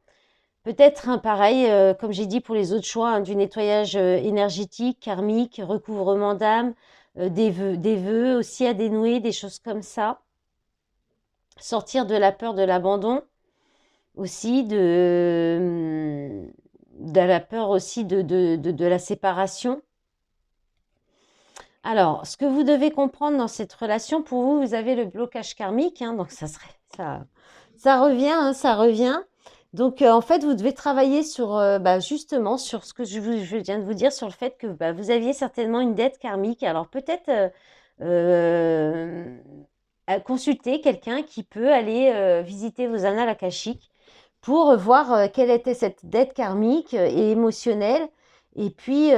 peut-être, hein, pareil, comme j'ai dit pour les autres choix, hein, du nettoyage énergétique, karmique, recouvrement d'âme, des vœux aussi à dénouer, des choses comme ça. Sortir de la peur de l'abandon, aussi de la peur aussi de la séparation. Alors, ce que vous devez comprendre dans cette relation, pour vous, vous avez le blocage karmique, hein, donc ça revient, hein, ça revient. Donc, en fait, vous devez travailler sur, justement, sur ce que je viens de vous dire, sur le fait que vous aviez certainement une dette karmique. Alors, peut-être consulter quelqu'un qui peut aller visiter vos annales akashiques pour voir quelle était cette dette karmique et émotionnelle. Et puis,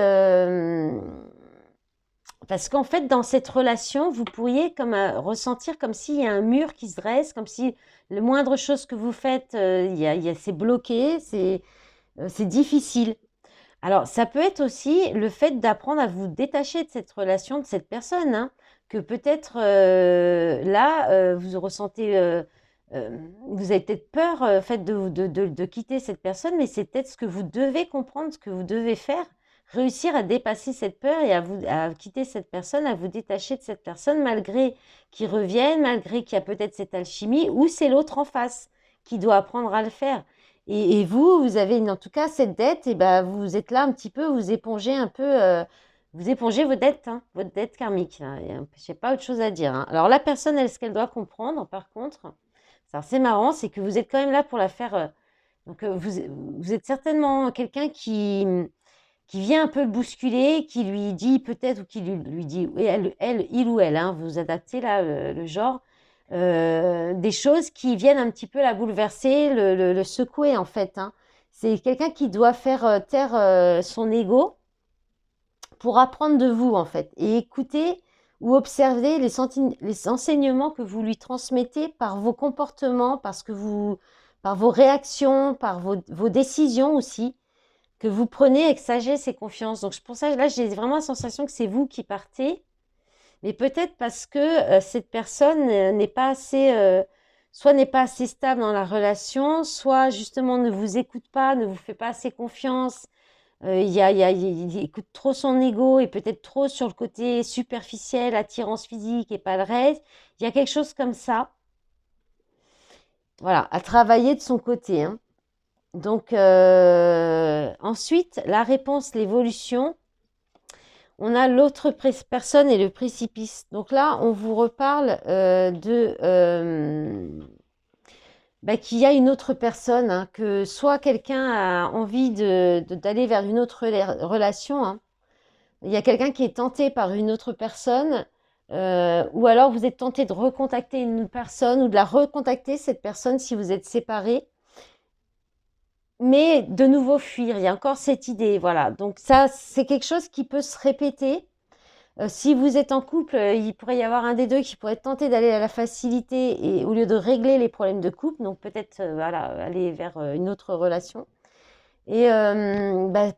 parce qu'en fait, dans cette relation, vous pourriez ressentir comme s'il y a un mur qui se dresse, comme si le moindre chose que vous faites, c'est bloqué, c'est difficile. Alors, ça peut être aussi le fait d'apprendre à vous détacher de cette relation, de cette personne, hein, que peut-être là, vous ressentez, vous avez peut-être peur fait de quitter cette personne, mais c'est peut-être ce que vous devez comprendre, ce que vous devez faire. Réussir à dépasser cette peur et à quitter cette personne, à vous détacher de cette personne, malgré qu'il revienne, malgré qu'il y a peut-être cette alchimie, ou c'est l'autre en face qui doit apprendre à le faire. Et vous avez en tout cas cette dette, et vous êtes là un petit peu, vous épongez un peu, vous épongez vos dettes, hein, votre dette karmique. Je n'ai pas autre chose à dire, hein. Alors la personne, ce qu'elle doit comprendre, par contre, Alors, c'est marrant, c'est que vous êtes quand même là pour la faire. Donc, vous êtes certainement quelqu'un qui vient un peu le bousculer, qui lui dit peut-être, ou qui lui dit, oui, il ou elle, hein, vous adaptez là le genre, des choses qui viennent un petit peu la bouleverser, le secouer en fait, hein. C'est quelqu'un qui doit faire taire son ego pour apprendre de vous en fait et écouter ou observer les enseignements que vous lui transmettez par vos comportements, par vos réactions, par vos décisions aussi, que vous prenez avec sagesse et confiance. Donc pour ça, là, j'ai vraiment la sensation que c'est vous qui partez, mais peut-être parce que cette personne n'est pas assez, soit n'est pas assez stable dans la relation, soit justement ne vous écoute pas, ne vous fait pas assez confiance. Il écoute trop son ego et peut-être trop sur le côté superficiel, attirance physique et pas le reste. Il y a quelque chose comme ça. Voilà, à travailler de son côté, hein. Donc, ensuite, la réponse, l'évolution. On a l'autre personne et le précipice. Donc là, on vous reparle qu'il y a une autre personne, hein, que soit quelqu'un a envie d'aller vers une autre relation, hein. Il y a quelqu'un qui est tenté par une autre personne, ou alors vous êtes tenté de recontacter une personne ou de la recontacter, cette personne, si vous êtes séparés. Mais de nouveau fuir, il y a encore cette idée, voilà. Donc ça, c'est quelque chose qui peut se répéter. Si vous êtes en couple, il pourrait y avoir un des deux qui pourrait être tenté d'aller à la facilité et au lieu de régler les problèmes de couple, donc peut-être voilà, aller vers une autre relation. Et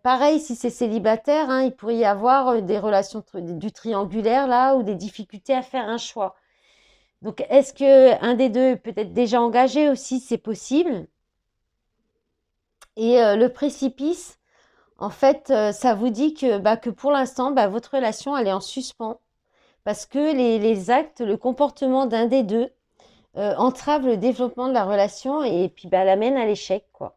pareil, si c'est célibataire, hein, il pourrait y avoir des relations du triangulaire là ou des difficultés à faire un choix. Donc est-ce que un des deux est peut-être déjà engagé aussi, c'est possible. Et le précipice, en fait, ça vous dit que pour l'instant, votre relation, elle est en suspens parce que les actes, le comportement d'un des deux entrave le développement de la relation et puis l'amène à l'échec, quoi.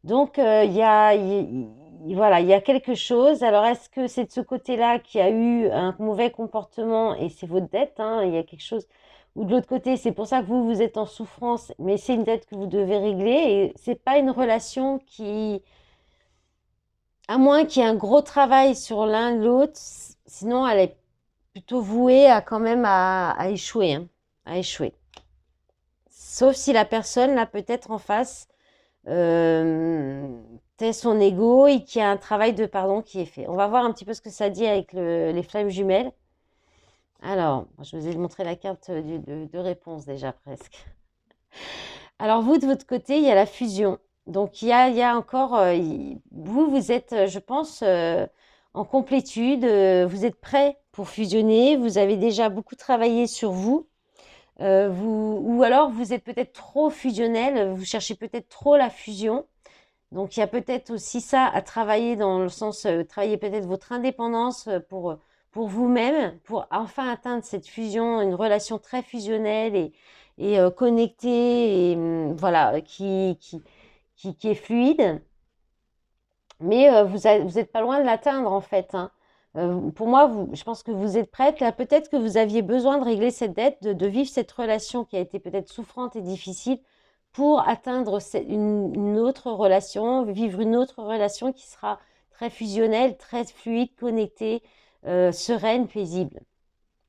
Donc, voilà, il y a quelque chose. Alors, est-ce que c'est de ce côté-là qui a eu un mauvais comportement et c'est votre dette, hein, il y a quelque chose. Ou de l'autre côté, c'est pour ça que vous êtes en souffrance, mais c'est une dette que vous devez régler et c'est pas une relation à moins qu'il y ait un gros travail sur l'un l'autre, sinon elle est plutôt vouée à quand même à échouer, hein, à échouer. Sauf si la personne, là, peut-être en face, tait son ego et qu'il y a un travail de pardon qui est fait. On va voir un petit peu ce que ça dit avec les flammes jumelles. Alors, je vous ai montré la carte de réponse déjà presque. Alors vous, de votre côté, il y a la fusion. Donc il y a encore, vous êtes, je pense, en complétude, vous êtes prêt pour fusionner, vous avez déjà beaucoup travaillé sur vous, ou alors vous êtes peut-être trop fusionnel, vous cherchez peut-être trop la fusion. Donc il y a peut-être aussi ça à travailler dans le sens, travailler peut-être votre indépendance pour vous-même, pour enfin atteindre cette fusion, une relation très fusionnelle et connectée et voilà, qui est fluide. Mais vous êtes pas loin de l'atteindre en fait, hein. Pour moi, je pense que vous êtes prête. Là, peut-être que vous aviez besoin de régler cette dette, de vivre cette relation qui a été peut-être souffrante et difficile pour atteindre une autre relation, vivre une autre relation qui sera très fusionnelle, très fluide, connectée, sereine, paisible.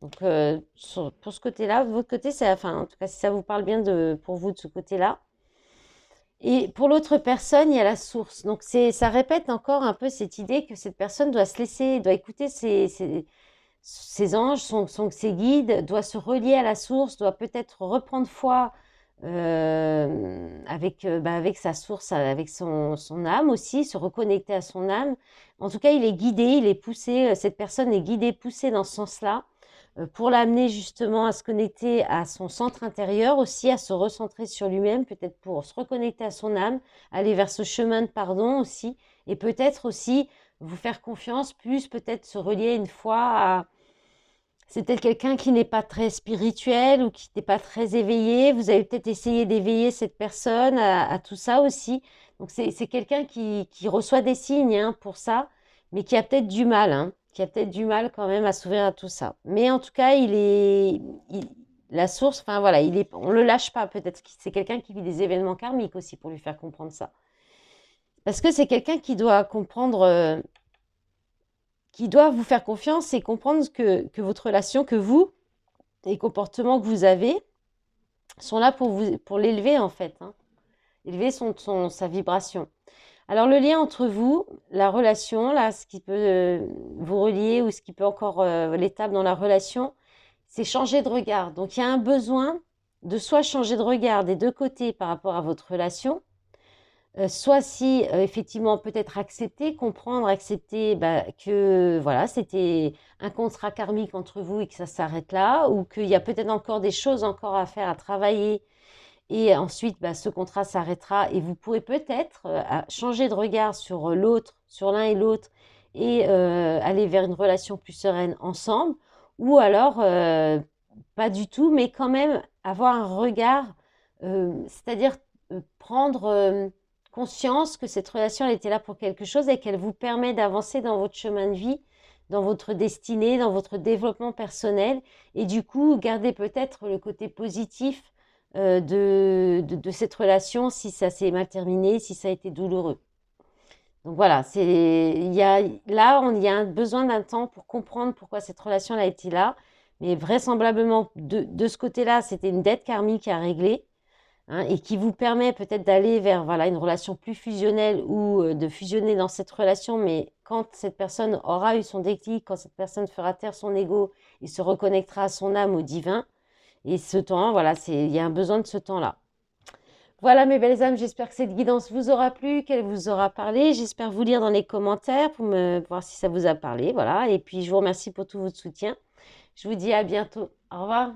Donc, pour ce côté-là, de votre côté, enfin, en tout cas, si ça vous parle bien pour vous de ce côté-là. Et pour l'autre personne, il y a la source. Donc, ça répète encore un peu cette idée que cette personne doit se laisser, doit écouter ses anges, ses guides, doit se relier à la source, doit peut-être reprendre foi avec sa source, avec son âme aussi, se reconnecter à son âme. En tout cas, il est guidé, il est poussé, cette personne est guidée, poussée dans ce sens-là, pour l'amener justement à se connecter à son centre intérieur, aussi à se recentrer sur lui-même, peut-être pour se reconnecter à son âme, aller vers ce chemin de pardon aussi, et peut-être aussi vous faire confiance, plus peut-être se relier une fois à... C'est peut-être quelqu'un qui n'est pas très spirituel ou qui n'est pas très éveillé. Vous avez peut-être essayé d'éveiller cette personne à tout ça aussi. Donc, c'est quelqu'un qui reçoit des signes, hein, pour ça, mais qui a peut-être du mal, hein, qui a peut-être du mal quand même à s'ouvrir à tout ça. Mais en tout cas, la source, enfin voilà, on le lâche pas. Peut-être que c'est quelqu'un qui vit des événements karmiques aussi pour lui faire comprendre ça. Parce que c'est quelqu'un qui doit comprendre, qui doit vous faire confiance et comprendre que votre relation, que vous, les comportements que vous avez, sont là pour l'élever en fait, hein. Élever sa vibration. Alors le lien entre vous, la relation, là, ce qui peut vous relier ou ce qui peut encore l'étape dans la relation, c'est changer de regard. Donc il y a un besoin de soit changer de regard des deux côtés par rapport à votre relation, soit si effectivement peut-être accepter, comprendre, accepter que voilà, c'était un contrat karmique entre vous et que ça s'arrête là, ou qu'il y a peut-être encore des choses encore à faire, à travailler, et ensuite ce contrat s'arrêtera et vous pourrez peut-être changer de regard sur l'autre, sur l'un et l'autre, et aller vers une relation plus sereine ensemble, ou alors pas du tout, mais quand même avoir un regard, c'est-à-dire prendre conscience que cette relation, elle était là pour quelque chose et qu'elle vous permet d'avancer dans votre chemin de vie, dans votre destinée, dans votre développement personnel, et du coup, garder peut-être le côté positif de cette relation si ça s'est mal terminé, si ça a été douloureux. Donc voilà, il y a, là, il y a un besoin d'un temps pour comprendre pourquoi cette relation a été là, mais vraisemblablement, de ce côté-là, c'était une dette karmique à régler, hein, et qui vous permet peut-être d'aller vers voilà, une relation plus fusionnelle ou de fusionner dans cette relation, mais quand cette personne aura eu son déclic, quand cette personne fera taire son ego et se reconnectera à son âme, au divin, et ce temps, voilà, il y a un besoin de ce temps-là. Voilà mes belles âmes, j'espère que cette guidance vous aura plu, qu'elle vous aura parlé. J'espère vous lire dans les commentaires pour me voir si ça vous a parlé. Voilà, et puis je vous remercie pour tout votre soutien. Je vous dis à bientôt. Au revoir.